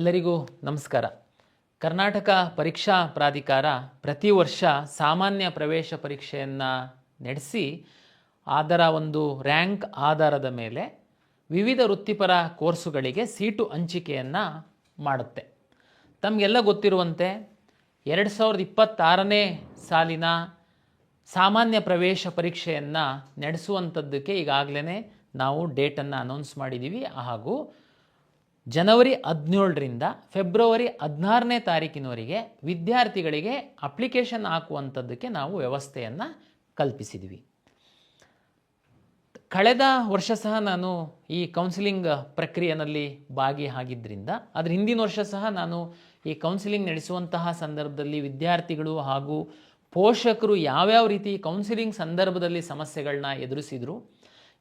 ಎಲ್ಲರಿಗೂ ನಮಸ್ಕಾರ. ಕರ್ನಾಟಕ ಪರೀಕ್ಷಾ ಪ್ರಾಧಿಕಾರ ಪ್ರತಿ ವರ್ಷ ಸಾಮಾನ್ಯ ಪ್ರವೇಶ ಪರೀಕ್ಷೆಯನ್ನು ನಡೆಸಿ ಅದರ ಒಂದು ರ್ಯಾಂಕ್ ಆಧಾರದ ಮೇಲೆ ವಿವಿಧ ವೃತ್ತಿಪರ ಕೋರ್ಸುಗಳಿಗೆ ಸೀಟು ಹಂಚಿಕೆಯನ್ನು ಮಾಡುತ್ತೆ. ತಮಗೆಲ್ಲ ಗೊತ್ತಿರುವಂತೆ 2026ನೇ ಸಾಲಿನ ಸಾಮಾನ್ಯ ಪ್ರವೇಶ ಪರೀಕ್ಷೆಯನ್ನು ನಡೆಸುವಂಥದ್ದಕ್ಕೆ ಈಗಾಗಲೇ ನಾವು ಡೇಟನ್ನು ಅನೌನ್ಸ್ ಮಾಡಿದ್ದೀವಿ. ಹಾಗೂ ಜನವರಿ 17ರಿಂದ ಫೆಬ್ರವರಿ 16ನೇ ತಾರೀಕಿನವರೆಗೆ ವಿದ್ಯಾರ್ಥಿಗಳಿಗೆ ಅಪ್ಲಿಕೇಶನ್ ಹಾಕುವಂಥದ್ದಕ್ಕೆ ನಾವು ವ್ಯವಸ್ಥೆಯನ್ನು ಕಲ್ಪಿಸಿದ್ವಿ. ಕಳೆದ ವರ್ಷ ಸಹ ನಾನು ಈ ಕೌನ್ಸಿಲಿಂಗ್ ಪ್ರಕ್ರಿಯೆಯಲ್ಲಿ ಭಾಗಿಯಾಗಿದ್ದರಿಂದ ಅದರ ಹಿಂದಿನ ವರ್ಷ ಸಹ ನಾನು ಈ ಕೌನ್ಸಿಲಿಂಗ್ ನಡೆಸುವಂತಹ ಸಂದರ್ಭದಲ್ಲಿ ವಿದ್ಯಾರ್ಥಿಗಳು ಹಾಗೂ ಪೋಷಕರು ಯಾವ್ಯಾವ ರೀತಿ ಕೌನ್ಸಿಲಿಂಗ್ ಸಂದರ್ಭದಲ್ಲಿ ಸಮಸ್ಯೆಗಳನ್ನ ಎದುರಿಸಿದರು,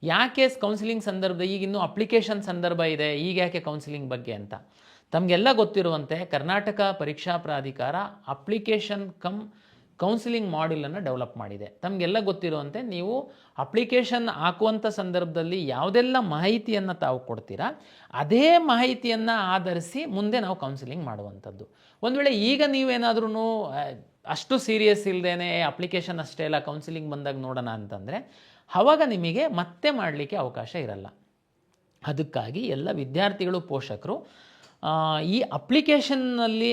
ಯಾಕೆ ಕೌನ್ಸಿಲಿಂಗ್ ಸಂದರ್ಭದ ಈಗಿನ್ನೂ ಅಪ್ಲಿಕೇಶನ್ ಸಂದರ್ಭ ಇದೆ, ಈಗ ಯಾಕೆ ಕೌನ್ಸಿಲಿಂಗ್ ಬಗ್ಗೆ ಅಂತ ತಮಗೆಲ್ಲ ಗೊತ್ತಿರುವಂತೆ ಕರ್ನಾಟಕ ಪರೀಕ್ಷಾ ಪ್ರಾಧಿಕಾರ ಅಪ್ಲಿಕೇಶನ್ ಕೌನ್ಸಿಲಿಂಗ್ ಮಾಡ್ಯೂಲನ್ನು ಡೆವಲಪ್ ಮಾಡಿದೆ. ತಮಗೆಲ್ಲ ಗೊತ್ತಿರುವಂತೆ ನೀವು ಅಪ್ಲಿಕೇಶನ್ ಹಾಕುವಂಥ ಸಂದರ್ಭದಲ್ಲಿ ಯಾವುದೆಲ್ಲ ಮಾಹಿತಿಯನ್ನು ತಾವು ಕೊಡ್ತೀರಾ ಅದೇ ಮಾಹಿತಿಯನ್ನು ಆಧರಿಸಿ ಮುಂದೆ ನಾವು ಕೌನ್ಸಿಲಿಂಗ್ ಮಾಡುವಂಥದ್ದು. ಒಂದು ವೇಳೆ ಈಗ ನೀವೇನಾದ್ರೂ ಅಷ್ಟು ಸೀರಿಯಸ್ ಇಲ್ಲದೇ ಅಪ್ಲಿಕೇಶನ್ ಅಷ್ಟೇ ಎಲ್ಲ ಕೌನ್ಸಿಲಿಂಗ್ ಬಂದಾಗ ನೋಡೋಣ ಅಂತಂದರೆ ಆವಾಗ ನಿಮಗೆ ಮತ್ತೆ ಮಾಡಲಿಕ್ಕೆ ಅವಕಾಶ ಇರಲ್ಲ. ಅದಕ್ಕಾಗಿ ಎಲ್ಲ ವಿದ್ಯಾರ್ಥಿಗಳು ಪೋಷಕರು ಈ ಅಪ್ಲಿಕೇಶನ್ನಲ್ಲಿ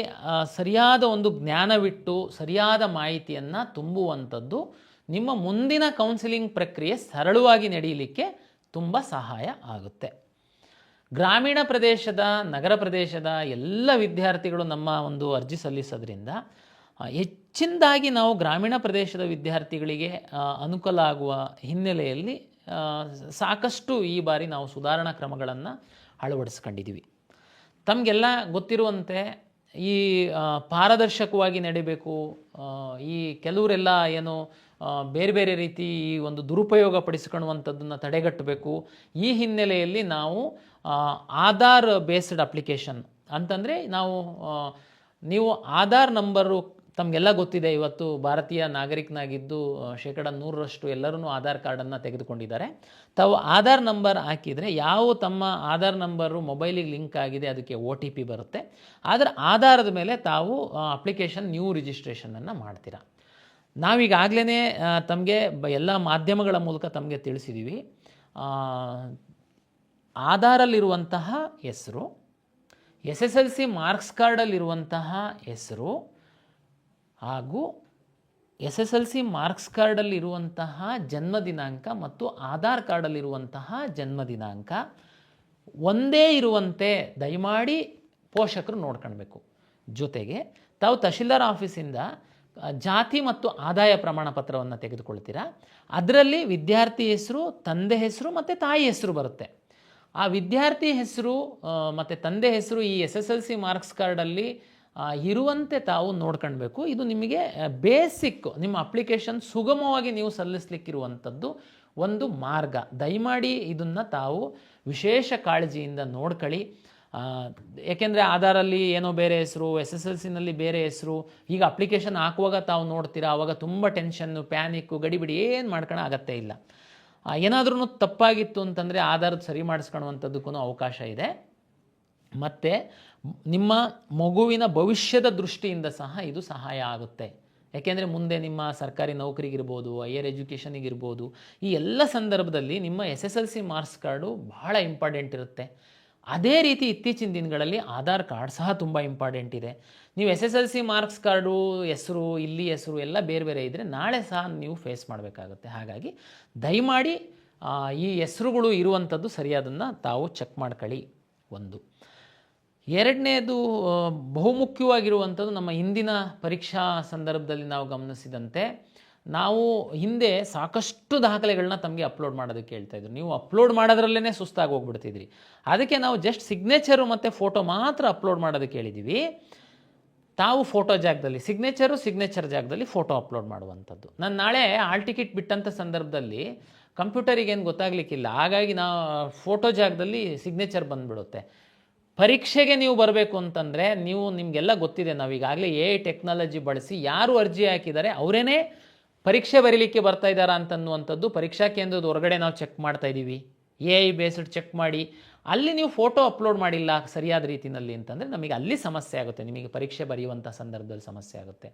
ಸರಿಯಾದ ಒಂದು ಜ್ಞಾನವಿಟ್ಟು ಸರಿಯಾದ ಮಾಹಿತಿಯನ್ನು ತುಂಬುವಂಥದ್ದು ನಿಮ್ಮ ಮುಂದಿನ ಕೌನ್ಸಿಲಿಂಗ್ ಪ್ರಕ್ರಿಯೆ ಸರಳವಾಗಿ ನಡೆಯಲಿಕ್ಕೆ ತುಂಬ ಸಹಾಯ ಆಗುತ್ತೆ. ಗ್ರಾಮೀಣ ಪ್ರದೇಶದ ನಗರ ಪ್ರದೇಶದ ಎಲ್ಲ ವಿದ್ಯಾರ್ಥಿಗಳು ನಮ್ಮ ಒಂದು ಅರ್ಜಿ ಸಲ್ಲಿಸೋದ್ರಿಂದ ಹೆಚ್ಚಿನದಾಗಿ ನಾವು ಗ್ರಾಮೀಣ ಪ್ರದೇಶದ ವಿದ್ಯಾರ್ಥಿಗಳಿಗೆ ಅನುಕೂಲ ಆಗುವ ಹಿನ್ನೆಲೆಯಲ್ಲಿ ಸಾಕಷ್ಟು ಈ ಬಾರಿ ನಾವು ಸುಧಾರಣಾ ಕ್ರಮಗಳನ್ನು ಅಳವಡಿಸ್ಕೊಂಡಿದ್ದೀವಿ. ತಮಗೆಲ್ಲ ಗೊತ್ತಿರುವಂತೆ ಈ ಪಾರದರ್ಶಕವಾಗಿ ನಡೀಬೇಕು, ಈ ಕೆಲವರೆಲ್ಲ ಏನು ಬೇರೆ ಬೇರೆ ರೀತಿ ಈ ಒಂದು ದುರುಪಯೋಗ ಪಡಿಸ್ಕೊಳ್ಳುವಂಥದ್ದನ್ನು ತಡೆಗಟ್ಟಬೇಕು. ಈ ಹಿನ್ನೆಲೆಯಲ್ಲಿ ನಾವು ಆಧಾರ್ ಬೇಸ್ಡ್ ಅಪ್ಲಿಕೇಶನ್ ಅಂತಂದರೆ ನೀವು ಆಧಾರ್ ನಂಬರು ತಮಗೆಲ್ಲ ಗೊತ್ತಿದೆ. ಇವತ್ತು ಭಾರತೀಯ ನಾಗರಿಕನಾಗಿದ್ದು 100% ಎಲ್ಲರೂ ಆಧಾರ್ ಕಾರ್ಡನ್ನು ತೆಗೆದುಕೊಂಡಿದ್ದಾರೆ. ತಾವು ಆಧಾರ್ ನಂಬರ್ ಹಾಕಿದರೆ ಯಾವ ತಮ್ಮ ಆಧಾರ್ ನಂಬರು ಮೊಬೈಲಿಗೆ ಲಿಂಕ್ ಆಗಿದೆ ಅದಕ್ಕೆ OTP ಬರುತ್ತೆ. ಅದರ ಆಧಾರದ ಮೇಲೆ ತಾವು ಅಪ್ಲಿಕೇಶನ್ ನ್ಯೂ ರಿಜಿಸ್ಟ್ರೇಷನನ್ನು ಮಾಡ್ತೀರಾ. ನಾವೀಗಾಗಲೇ ತಮಗೆ ಎಲ್ಲ ಮಾಧ್ಯಮಗಳ ಮೂಲಕ ತಮಗೆ ತಿಳಿಸಿದ್ದೀವಿ. ಆಧಾರಲ್ಲಿರುವಂತಹ ಹೆಸರು, SSLC ಮಾರ್ಕ್ಸ್ ಕಾರ್ಡಲ್ಲಿರುವಂತಹ ಹೆಸರು ಹಾಗೂ SSLC ಮಾರ್ಕ್ಸ್ ಕಾರ್ಡಲ್ಲಿರುವಂತಹ ಜನ್ಮ ದಿನಾಂಕ ಮತ್ತು ಆಧಾರ್ ಕಾರ್ಡಲ್ಲಿರುವಂತಹ ಜನ್ಮ ದಿನಾಂಕ ಒಂದೇ ಇರುವಂತೆ ದಯಮಾಡಿ ಪೋಷಕರು ನೋಡ್ಕೊಳ್ಬೇಕು. ಜೊತೆಗೆ ತಾವು ತಹಶೀಲ್ದಾರ್ ಆಫೀಸಿಂದ ಜಾತಿ ಮತ್ತು ಆದಾಯ ಪ್ರಮಾಣ ಪತ್ರವನ್ನು ತೆಗೆದುಕೊಳ್ತೀರಾ. ಅದರಲ್ಲಿ ವಿದ್ಯಾರ್ಥಿ ಹೆಸರು, ತಂದೆ ಹೆಸರು ಮತ್ತು ತಾಯಿ ಹೆಸರು ಬರುತ್ತೆ. ಆ ವಿದ್ಯಾರ್ಥಿ ಹೆಸರು ಮತ್ತು ತಂದೆ ಹೆಸರು ಈ SSLC ಮಾರ್ಕ್ಸ್ ಕಾರ್ಡಲ್ಲಿ ಇರುವಂತೆ ತಾವು ನೋಡ್ಕೊಳ್ಬೇಕು. ಇದು ನಿಮಗೆ ಬೇಸಿಕ್ ನಿಮ್ಮ ಅಪ್ಲಿಕೇಶನ್ ಸುಗಮವಾಗಿ ನೀವು ಸಲ್ಲಿಸಲಿಕ್ಕಿರುವಂಥದ್ದು ಒಂದು ಮಾರ್ಗ. ದಯಮಾಡಿ ಇದನ್ನು ತಾವು ವಿಶೇಷ ಕಾಳಜಿಯಿಂದ ನೋಡ್ಕೊಳ್ಳಿ. ಏಕೆಂದರೆ ಆಧಾರಲ್ಲಿ ಏನೋ ಬೇರೆ ಹೆಸರು, SSLCನಲ್ಲಿ ಬೇರೆ ಹೆಸರು, ಈಗ ಅಪ್ಲಿಕೇಶನ್ ಹಾಕುವಾಗ ತಾವು ನೋಡ್ತೀರಾ ಆವಾಗ ತುಂಬ ಟೆನ್ಷನ್ನು, ಪ್ಯಾನಿಕ್ಕು, ಗಡಿಬಿಡಿ ಏನು ಮಾಡ್ಕೊಳ್ಳೋ ಅಗತ್ಯ ಇಲ್ಲ. ಏನಾದ್ರೂ ತಪ್ಪಾಗಿತ್ತು ಅಂತಂದರೆ ಆಧಾರದ ಸರಿ ಮಾಡಿಸ್ಕೊಳ್ಳುವಂಥದ್ದಕ್ಕೂ ಅವಕಾಶ ಇದೆ. ಮತ್ತು ನಿಮ್ಮ ಮಗುವಿನ ಭವಿಷ್ಯದ ದೃಷ್ಟಿಯಿಂದ ಸಹ ಇದು ಸಹಾಯ ಆಗುತ್ತೆ. ಯಾಕೆಂದರೆ ಮುಂದೆ ನಿಮ್ಮ ಸರ್ಕಾರಿ ನೌಕರಿಗಿರ್ಬೋದು, ಹೈಯರ್ ಎಜುಕೇಷನಿಗಿರ್ಬೋದು, ಈ ಎಲ್ಲ ಸಂದರ್ಭದಲ್ಲಿ ನಿಮ್ಮ SSLC ಮಾರ್ಕ್ಸ್ ಕಾರ್ಡು ಬಹಳ ಇಂಪಾರ್ಟೆಂಟ್ ಇರುತ್ತೆ. ಅದೇ ರೀತಿ ಇತ್ತೀಚಿನ ದಿನಗಳಲ್ಲಿ ಆಧಾರ್ ಕಾರ್ಡ್ ಸಹ ತುಂಬ ಇಂಪಾರ್ಟೆಂಟ್ ಇದೆ. ನೀವು SSLC ಮಾರ್ಕ್ಸ್ ಕಾರ್ಡು ಹೆಸರು, ಇಲ್ಲಿ ಹೆಸರು ಎಲ್ಲ ಬೇರೆ ಬೇರೆ ಇದ್ದರೆ ನಾಳೆ ಸಹ ನೀವು ಫೇಸ್ ಮಾಡಬೇಕಾಗುತ್ತೆ. ಹಾಗಾಗಿ ದಯಮಾಡಿ ಈ ಹೆಸರುಗಳು ಇರುವಂಥದ್ದು ಸರಿಯಾದನ್ನು ತಾವು ಚೆಕ್ ಮಾಡ್ಕೊಳ್ಳಿ. ಒಂದು ಎರಡನೇದು ಬಹುಮುಖ್ಯವಾಗಿರುವಂಥದ್ದು ನಮ್ಮ ಹಿಂದಿನ ಪರೀಕ್ಷಾ ಸಂದರ್ಭದಲ್ಲಿ ನಾವು ಗಮನಿಸಿದಂತೆ ನಾವು ಹಿಂದೆ ಸಾಕಷ್ಟು ದಾಖಲೆಗಳನ್ನ ತಮಗೆ ಅಪ್ಲೋಡ್ ಮಾಡೋದಕ್ಕೆ ಹೇಳ್ತಾಯಿದ್ರು. ನೀವು ಅಪ್ಲೋಡ್ ಮಾಡೋದ್ರಲ್ಲೇ ಸುಸ್ತಾಗಿ ಹೋಗ್ಬಿಡ್ತಿದ್ರಿ. ಅದಕ್ಕೆ ನಾವು ಜಸ್ಟ್ ಸಿಗ್ನೇಚರು ಮತ್ತು ಫೋಟೋ ಮಾತ್ರ ಅಪ್ಲೋಡ್ ಮಾಡೋದಕ್ಕೆ ಹೇಳಿದ್ದೀವಿ. ತಾವು ಫೋಟೋ ಜಾಗದಲ್ಲಿ ಸಿಗ್ನೇಚರ್ ಜಾಗದಲ್ಲಿ ಫೋಟೋ ಅಪ್ಲೋಡ್ ಮಾಡುವಂಥದ್ದು. ನಾನು ನಾಳೆ ಹಾಲ್ ಟಿಕೆಟ್ ಬಿಟ್ಟಂಥ ಸಂದರ್ಭದಲ್ಲಿ ಕಂಪ್ಯೂಟರಿಗೇನು ಗೊತ್ತಾಗಲಿಕ್ಕಿಲ್ಲ, ಹಾಗಾಗಿ ನಾವು ಫೋಟೋ ಜಾಗದಲ್ಲಿ ಸಿಗ್ನೇಚರ್ ಬಂದುಬಿಡುತ್ತೆ. ಪರೀಕ್ಷೆಗೆ ನೀವು ಬರಬೇಕು ಅಂತಂದರೆ ನಿಮಗೆಲ್ಲ ಗೊತ್ತಿದೆ, ನಾವೀಗಾಗಲೇ ಟೆಕ್ನಾಲಜಿ ಬಳಸಿ ಯಾರು ಅರ್ಜಿ ಹಾಕಿದ್ದಾರೆ ಅವರೇನೇ ಪರೀಕ್ಷೆ ಬರೀಲಿಕ್ಕೆ ಬರ್ತಾ ಇದ್ದಾರಾ ಅಂತನ್ನುವಂಥದ್ದು ಪರೀಕ್ಷಾ ಕೇಂದ್ರದ ಹೊರಗಡೆ ನಾವು ಚೆಕ್ ಮಾಡ್ತಾ ಇದ್ದೀವಿ. AI ಬೇಸ್ಡ್ ಚೆಕ್ ಮಾಡಿ, ಅಲ್ಲಿ ನೀವು ಫೋಟೋ ಅಪ್ಲೋಡ್ ಮಾಡಿಲ್ಲ ಸರಿಯಾದ ರೀತಿಯಲ್ಲಿ ಅಂತಂದರೆ ನಮಗೆ ಅಲ್ಲಿ ಸಮಸ್ಯೆ ಆಗುತ್ತೆ, ನಿಮಗೆ ಪರೀಕ್ಷೆ ಬರೆಯುವಂಥ ಸಂದರ್ಭದಲ್ಲಿ ಸಮಸ್ಯೆ ಆಗುತ್ತೆ.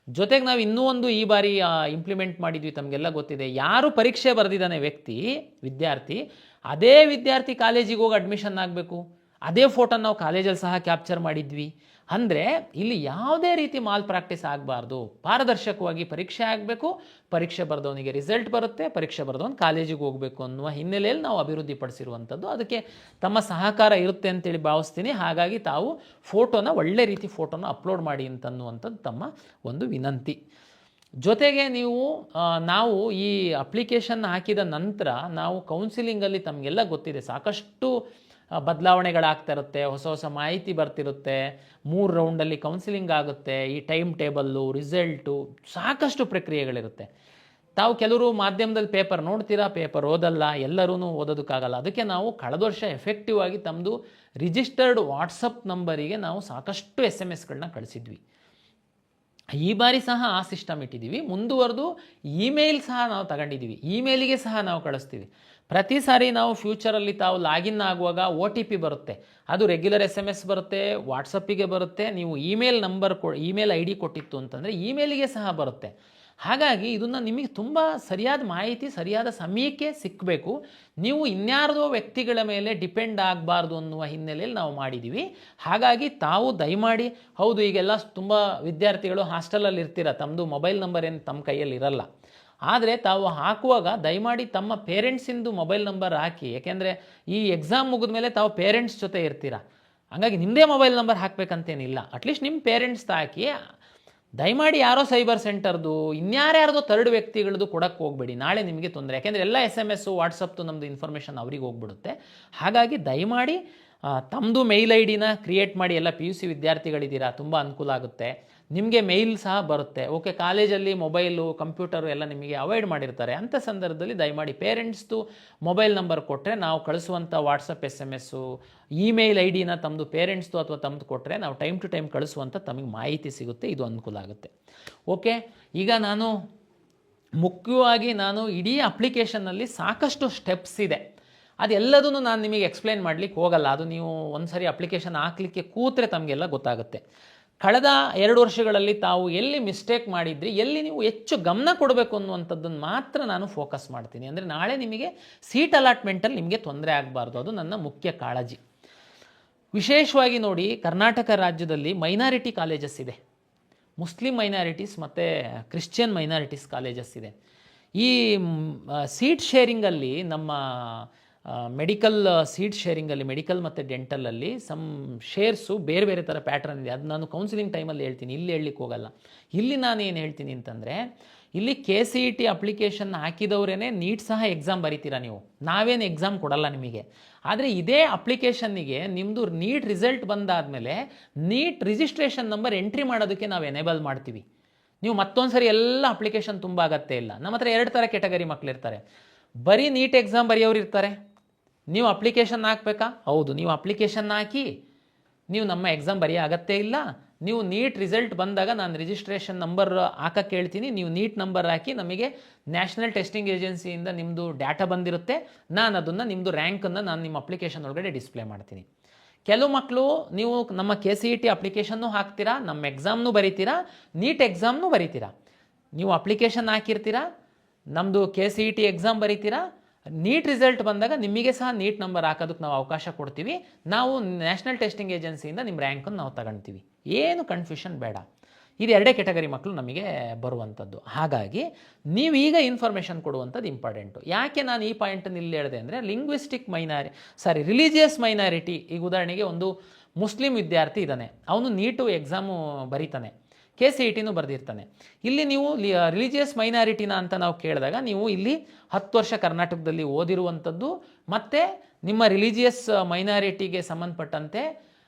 ಜೊತೆಗೆ ನಾವು ಇನ್ನೂ ಒಂದು ಈ ಬಾರಿ ಇಂಪ್ಲಿಮೆಂಟ್ ಮಾಡಿದ್ವಿ, ತಮಗೆಲ್ಲ ಗೊತ್ತಿದೆ, ಯಾರು ಪರೀಕ್ಷೆ ಬರೆದಿದ್ದಾನೆ ವಿದ್ಯಾರ್ಥಿ, ಅದೇ ವಿದ್ಯಾರ್ಥಿ ಕಾಲೇಜಿಗೆ ಹೋಗಿ ಅಡ್ಮಿಷನ್ ಆಗಬೇಕು. ಅದೇ ಫೋಟೋನ ನಾವು ಕಾಲೇಜಲ್ಲಿ ಸಹ ಕ್ಯಾಪ್ಚರ್ ಮಾಡಿದ್ವಿ. ಅಂದರೆ ಇಲ್ಲಿ ಯಾವುದೇ ರೀತಿ ಮಾಲ್ ಪ್ರಾಕ್ಟೀಸ್ ಆಗಬಾರ್ದು, ಪಾರದರ್ಶಕವಾಗಿ ಪರೀಕ್ಷೆ ಆಗಬೇಕು, ಪರೀಕ್ಷೆ ಬರೆದವನಿಗೆ ರಿಸಲ್ಟ್ ಬರುತ್ತೆ, ಪರೀಕ್ಷೆ ಬರೆದವನು ಕಾಲೇಜಿಗೆ ಹೋಗಬೇಕು ಅನ್ನುವ ಹಿನ್ನೆಲೆಯಲ್ಲಿ ನಾವು ಅಭಿವೃದ್ಧಿಪಡಿಸಿರುವಂಥದ್ದು. ಅದಕ್ಕೆ ತಮ್ಮ ಸಹಕಾರ ಇರುತ್ತೆ ಅಂತೇಳಿ ಭಾವಿಸ್ತೀನಿ. ಹಾಗಾಗಿ ತಾವು ಒಳ್ಳೆ ರೀತಿ ಫೋಟೋನ ಅಪ್ಲೋಡ್ ಮಾಡಿ ಅಂತನ್ನುವಂಥದ್ದು ತಮ್ಮ ಒಂದು ವಿನಂತಿ. ಜೊತೆಗೆ ನಾವು ಈ ಅಪ್ಲಿಕೇಶನ್ ಹಾಕಿದ ನಂತರ ನಾವು ಕೌನ್ಸಿಲಿಂಗಲ್ಲಿ ತಮಗೆಲ್ಲ ಗೊತ್ತಿದೆ ಸಾಕಷ್ಟು ಬದಲಾವಣೆಗಳಾಗ್ತಾ ಇರುತ್ತೆ, ಹೊಸ ಮಾಹಿತಿ ಬರ್ತಿರುತ್ತೆ, 3 ರೌಂಡಲ್ಲಿ ಕೌನ್ಸಿಲಿಂಗ್ ಆಗುತ್ತೆ, ಈ ಟೈಮ್ ಟೇಬಲ್ಲು, ರಿಸಲ್ಟು, ಸಾಕಷ್ಟು ಪ್ರಕ್ರಿಯೆಗಳಿರುತ್ತೆ. ತಾವು ಕೆಲವರು ಮಾಧ್ಯಮದಲ್ಲಿ ಪೇಪರ್ ನೋಡ್ತೀರಾ, ಪೇಪರ್ ಓದಲ್ಲ, ಎಲ್ಲರೂ ಓದೋದಕ್ಕಾಗಲ್ಲ. ಅದಕ್ಕೆ ನಾವು ಕಳೆದ ವರ್ಷ ಎಫೆಕ್ಟಿವ್ ಆಗಿ ತಮ್ಮದು ರಿಜಿಸ್ಟರ್ಡ್ ವಾಟ್ಸಪ್ ನಂಬರಿಗೆ ನಾವು ಸಾಕಷ್ಟು SMS ಕಳಿಸಿದ್ವಿ. ಈ ಬಾರಿ ಸಹ ಆ ಸಿಸ್ಟಮ್ ಇಟ್ಟಿದ್ದೀವಿ. ಮುಂದುವರೆದು ಇಮೇಲ್ ಸಹ ನಾವು ತಗೊಂಡಿದ್ದೀವಿ, ಇಮೇಲಿಗೆ ಸಹ ನಾವು ಕಳಿಸ್ತೀವಿ. ಪ್ರತಿ ಸಾರಿ ನಾವು ಫ್ಯೂಚರಲ್ಲಿ ತಾವು ಲಾಗಿನ್ ಆಗುವಾಗ OTP ಬರುತ್ತೆ, ಅದು ರೆಗ್ಯುಲರ್ SMS ಬರುತ್ತೆ, ವಾಟ್ಸಪ್ಪಿಗೆ ಬರುತ್ತೆ. ನೀವು ಇಮೇಲ್ ID ಕೊಟ್ಟಿತ್ತು ಅಂತಂದರೆ ಇಮೇಲಿಗೆ ಸಹ ಬರುತ್ತೆ. ಹಾಗಾಗಿ ಇದನ್ನು ನಿಮಗೆ ತುಂಬ ಸರಿಯಾದ ಮಾಹಿತಿ ಸರಿಯಾದ ಸಮಯಕ್ಕೆ ಸಿಕ್ಕಬೇಕು. ನೀವು ಇನ್ಯಾರದೋ ವ್ಯಕ್ತಿಗಳ ಮೇಲೆ ಡಿಪೆಂಡ್ ಆಗಬಾರ್ದು ಅನ್ನುವ ಹಿನ್ನೆಲೆಯಲ್ಲಿ ನಾವು ಮಾಡಿದ್ದೀವಿ. ಹಾಗಾಗಿ ತಾವು ದಯಮಾಡಿ, ಹೌದು ಈಗೆಲ್ಲ ತುಂಬ ವಿದ್ಯಾರ್ಥಿಗಳು ಹಾಸ್ಟೆಲಲ್ಲಿ ಇರ್ತೀರ, ತಮ್ಮದು ಮೊಬೈಲ್ ನಂಬರ್ ಏನು ತಮ್ಮ ಕೈಯಲ್ಲಿ ಇರಲ್ಲ. ಆದರೆ ತಾವು ಹಾಕುವಾಗ ದಯಮಾಡಿ ತಮ್ಮ ಪೇರೆಂಟ್ಸಿಂದು ಮೊಬೈಲ್ ನಂಬರ್ ಹಾಕಿ. ಯಾಕೆಂದರೆ ಈ ಎಕ್ಸಾಮ್ ಮುಗಿದ ಮೇಲೆ ತಾವು ಪೇರೆಂಟ್ಸ್ ಜೊತೆ ಇರ್ತೀರ, ಹಾಗಾಗಿ ನಿಮ್ಮದೇ ಮೊಬೈಲ್ ನಂಬರ್ ಹಾಕಬೇಕಂತೇನಿಲ್ಲ. ಅಟ್ಲೀಸ್ಟ್ ನಿಮ್ಮ ಪೇರೆಂಟ್ಸ್ದು ಹಾಕಿ. ದಯಮಾಡಿ ಯಾರೋ ಸೈಬರ್ ಸೆಂಟರ್ದು ಇನ್ಯಾರ್ಯಾರ್ದೋ ಥರ್ಡ್ ವ್ಯಕ್ತಿಗಳದ್ದು ಕೊಡೋಕ್ಕೆ ಹೋಗಬೇಡಿ, ನಾಳೆ ನಿಮಗೆ ತೊಂದರೆ. ಯಾಕೆಂದರೆ ಎಲ್ಲ SMS ವಾಟ್ಸಪ್ದು ನಮ್ಮದು ಇನ್ಫಾರ್ಮೇಷನ್ ಅವ್ರಿಗೆ ಹೋಗ್ಬಿಡುತ್ತೆ. ಹಾಗಾಗಿ ದಯಮಾಡಿ ತಮ್ಮದು ಮೇಲ್ ID ಕ್ರಿಯೇಟ್ ಮಾಡಿ. ಎಲ್ಲ PUC ವಿದ್ಯಾರ್ಥಿಗಳಿದ್ದೀರಾ, ತುಂಬ ಅನುಕೂಲ ಆಗುತ್ತೆ. ನಿಮಗೆ ಮೇಲ್ ಸಹ ಬರುತ್ತೆ. ಓಕೆ, ಕಾಲೇಜಲ್ಲಿ ಮೊಬೈಲು ಕಂಪ್ಯೂಟರು ಎಲ್ಲ ನಿಮಗೆ ಅವಾಯ್ಡ್ ಮಾಡಿರ್ತಾರೆ, ಅಂಥ ಸಂದರ್ಭದಲ್ಲಿ ದಯಮಾಡಿ ಪೇರೆಂಟ್ಸ್ದು ಮೊಬೈಲ್ ನಂಬರ್ ಕೊಟ್ಟರೆ ನಾವು ಕಳಿಸುವಂಥ ವಾಟ್ಸಪ್ SMS ಇಮೇಲ್ ID ತಮ್ಮದು ಪೇರೆಂಟ್ಸ್ದು ಅಥವಾ ತಮ್ಮದು ಕೊಟ್ಟರೆ ನಾವು ಟೈಮ್ ಟು ಟೈಮ್ ಕಳಿಸುವಂಥ ತಮಗೆ ಮಾಹಿತಿ ಸಿಗುತ್ತೆ, ಇದು ಅನುಕೂಲ ಆಗುತ್ತೆ. ಓಕೆ, ಈಗ ಮುಖ್ಯವಾಗಿ ಇಡೀ ಅಪ್ಲಿಕೇಶನ್ನಲ್ಲಿ ಸಾಕಷ್ಟು ಸ್ಟೆಪ್ಸ್ ಇದೆ, ಅದೆಲ್ಲದನ್ನು ನಾನು ನಿಮಗೆ ಎಕ್ಸ್ಪ್ಲೈನ್ ಮಾಡಲಿಕ್ಕೆ ಹೋಗಲ್ಲ. ಅದು ನೀವು ಒಂದು ಸರಿ ಅಪ್ಲಿಕೇಶನ್ ಹಾಕಲಿಕ್ಕೆ ಕೂತ್ರೆ ತಮಗೆಲ್ಲ ಗೊತ್ತಾಗುತ್ತೆ. ಕಳೆದ 2 ವರ್ಷಗಳಲ್ಲಿ ತಾವು ಎಲ್ಲಿ ಮಿಸ್ಟೇಕ್ ಮಾಡಿದ್ರಿ, ಎಲ್ಲಿ ನೀವು ಹೆಚ್ಚು ಗಮನ ಕೊಡಬೇಕು ಅನ್ನುವಂಥದ್ದನ್ನು ಮಾತ್ರ ನಾನು ಫೋಕಸ್ ಮಾಡ್ತೀನಿ. ಅಂದರೆ ನಾಳೆ ನಿಮಗೆ ಸೀಟ್ ಅಲಾಟ್ಮೆಂಟಲ್ಲಿ ನಿಮಗೆ ತೊಂದರೆ ಆಗಬಾರ್ದು, ಅದು ನನ್ನ ಮುಖ್ಯ ಕಾಳಜಿ. ವಿಶೇಷವಾಗಿ ನೋಡಿ, ಕರ್ನಾಟಕ ರಾಜ್ಯದಲ್ಲಿ ಮೈನಾರಿಟಿ ಕಾಲೇಜಸ್ ಇದೆ, ಮುಸ್ಲಿಂ ಮೈನಾರಿಟೀಸ್ ಮತ್ತು ಕ್ರಿಶ್ಚಿಯನ್ ಮೈನಾರಿಟೀಸ್ ಕಾಲೇಜಸ್ ಇದೆ. ಈ ಸೀಟ್ ಶೇರಿಂಗಲ್ಲಿ ನಮ್ಮ ಮೆಡಿಕಲ್ ಸೀಟ್ ಶೇರಿಂಗಲ್ಲಿ, ಮೆಡಿಕಲ್ ಮತ್ತು ಡೆಂಟಲಲ್ಲಿ ಶೇರ್ಸು ಬೇರೆ ಬೇರೆ ಥರ ಪ್ಯಾಟ್ರನ್ ಇದೆ. ಅದು ನಾನು ಕೌನ್ಸಿಲಿಂಗ್ ಟೈಮಲ್ಲಿ ಹೇಳ್ತೀನಿ, ಇಲ್ಲಿ ಹೇಳಲಿಕ್ಕೆ ಹೋಗಲ್ಲ. ಇಲ್ಲಿ ನಾನು ಏನು ಹೇಳ್ತೀನಿ ಅಂತಂದರೆ, ಇಲ್ಲಿ KCET ಅಪ್ಲಿಕೇಶನ್ ಹಾಕಿದವರೇ ನೀಟ್ ಸಹ ಎಕ್ಸಾಮ್ ಬರೀತೀರಾ ನೀವು, ನಾವೇನು ಎಕ್ಸಾಮ್ ಕೊಡಲ್ಲ ನಿಮಗೆ. ಆದರೆ ಇದೇ ಅಪ್ಲಿಕೇಶನ್ನಿಗೆ ನಿಮ್ಮದು ನೀಟ್ ರಿಸಲ್ಟ್ ಬಂದಾದಮೇಲೆ ನೀಟ್ ರಿಜಿಸ್ಟ್ರೇಷನ್ ನಂಬರ್ ಎಂಟ್ರಿ ಮಾಡೋದಕ್ಕೆ ನಾವು ಎನೇಬಲ್ ಮಾಡ್ತೀವಿ. ನೀವು ಮತ್ತೊಂದು ಸರಿ ಎಲ್ಲ ಅಪ್ಲಿಕೇಶನ್ ತುಂಬ ಅಗತ್ಯ ಇಲ್ಲ. ನಮ್ಮ ಹತ್ರ 2 ಥರ ಕೆಟಗರಿ ಮಕ್ಕಳಿರ್ತಾರೆ. ಬರೀ ನೀಟ್ ಎಕ್ಸಾಮ್ ಬರೆಯೋರು ಇರ್ತಾರೆ. ನೀವು ಅಪ್ಲಿಕೇಶನ್ ಹಾಕಬೇಕಾ? ಹೌದು, ನೀವು ಅಪ್ಲಿಕೇಶನ್ ಹಾಕಿ, ನೀವು ನಮ್ಮ ಎಕ್ಸಾಮ್ ಬರೆಯೋ ಅಗತ್ಯ ಇಲ್ಲ. ನೀವು ನೀಟ್ ರಿಸಲ್ಟ್ ಬಂದಾಗ ನಾನು ರಿಜಿಸ್ಟ್ರೇಷನ್ ನಂಬರ್ ಹಾಕಕ್ಕೆ ಹೇಳ್ತೀನಿ, ನೀವು ನೀಟ್ ನಂಬರ್ ಹಾಕಿ, ನಮಗೆ ನ್ಯಾಷನಲ್ ಟೆಸ್ಟಿಂಗ್ ಏಜೆನ್ಸಿಯಿಂದ ನಿಮ್ಮದು ಡಾಟಾ ಬಂದಿರುತ್ತೆ, ನಾನು ಅದನ್ನು ನಿಮ್ಮದು ರ್ಯಾಂಕನ್ನು ನಾನು ನಿಮ್ಮ ಅಪ್ಲಿಕೇಶನ್ ಒಳಗಡೆ ಡಿಸ್ಪ್ಲೇ ಮಾಡ್ತೀನಿ. ಕೆಲವು ಮಕ್ಕಳು ನೀವು ನಮ್ಮ KCET ಅಪ್ಲಿಕೇಶನ್ನು ಹಾಕ್ತೀರಾ, ನಮ್ಮ ಎಕ್ಸಾಮ್ನೂ ಬರೀತೀರಾ, ನೀಟ್ ಎಕ್ಸಾಮ್ನೂ ಬರೀತೀರಾ. ನೀವು ಅಪ್ಲಿಕೇಶನ್ ಹಾಕಿರ್ತೀರಾ, ನಮ್ಮದು KCET ಎಕ್ಸಾಮ್ ಬರೀತೀರಾ, ನೀಟ್ ರಿಸಲ್ಟ್ ಬಂದಾಗ ನಿಮಗೆ ಸಹ ನೀಟ್ ನಂಬರ್ ಹಾಕೋದಕ್ಕೆ ನಾವು ಅವಕಾಶ ಕೊಡ್ತೀವಿ. ನಾವು ನ್ಯಾಷನಲ್ ಟೆಸ್ಟಿಂಗ್ ಏಜೆನ್ಸಿಯಿಂದ ನಿಮ್ಮ ರ್ಯಾಂಕನ್ನು ನಾವು ತಗೊಳ್ತೀವಿ. ಏನು ಕನ್ಫ್ಯೂಷನ್ ಬೇಡ. ಇದು 2 ಕೆಟಗರಿ ಮಕ್ಕಳು ನಮಗೆ ಬರುವಂಥದ್ದು. ಹಾಗಾಗಿ ನೀವು ಈಗ ಇನ್ಫಾರ್ಮೇಷನ್ ಕೊಡುವಂಥದ್ದು ಇಂಪಾರ್ಟೆಂಟು. ಯಾಕೆ ನಾನು ಈ ಪಾಯಿಂಟನ್ನು ಇಲ್ಲಿ ಹೇಳಿದೆ ಅಂದರೆ, ರಿಲಿಜಿಯಸ್ ಮೈನಾರಿಟಿ. ಈಗ ಉದಾಹರಣೆಗೆ ಒಂದು ಮುಸ್ಲಿಂ ವಿದ್ಯಾರ್ಥಿ ಇದ್ದಾನೆ, ಅವನು ನೀಟು ಎಕ್ಸಾಮು ಬರೀತಾನೆ, KCETನೂ ಬರೆದಿರ್ತಾನೆ. ಇಲ್ಲಿ ನೀವು ರಿಲಿಜಿಯಸ್ ಮೈನಾರಿಟಿನ ಅಂತ ನಾವು ಕೇಳಿದಾಗ, ನೀವು ಇಲ್ಲಿ 10 ವರ್ಷ ಕರ್ನಾಟಕದಲ್ಲಿ ಓದಿರುವಂಥದ್ದು ಮತ್ತು ನಿಮ್ಮ ರಿಲಿಜಿಯಸ್ ಮೈನಾರಿಟಿಗೆ ಸಂಬಂಧಪಟ್ಟಂತೆ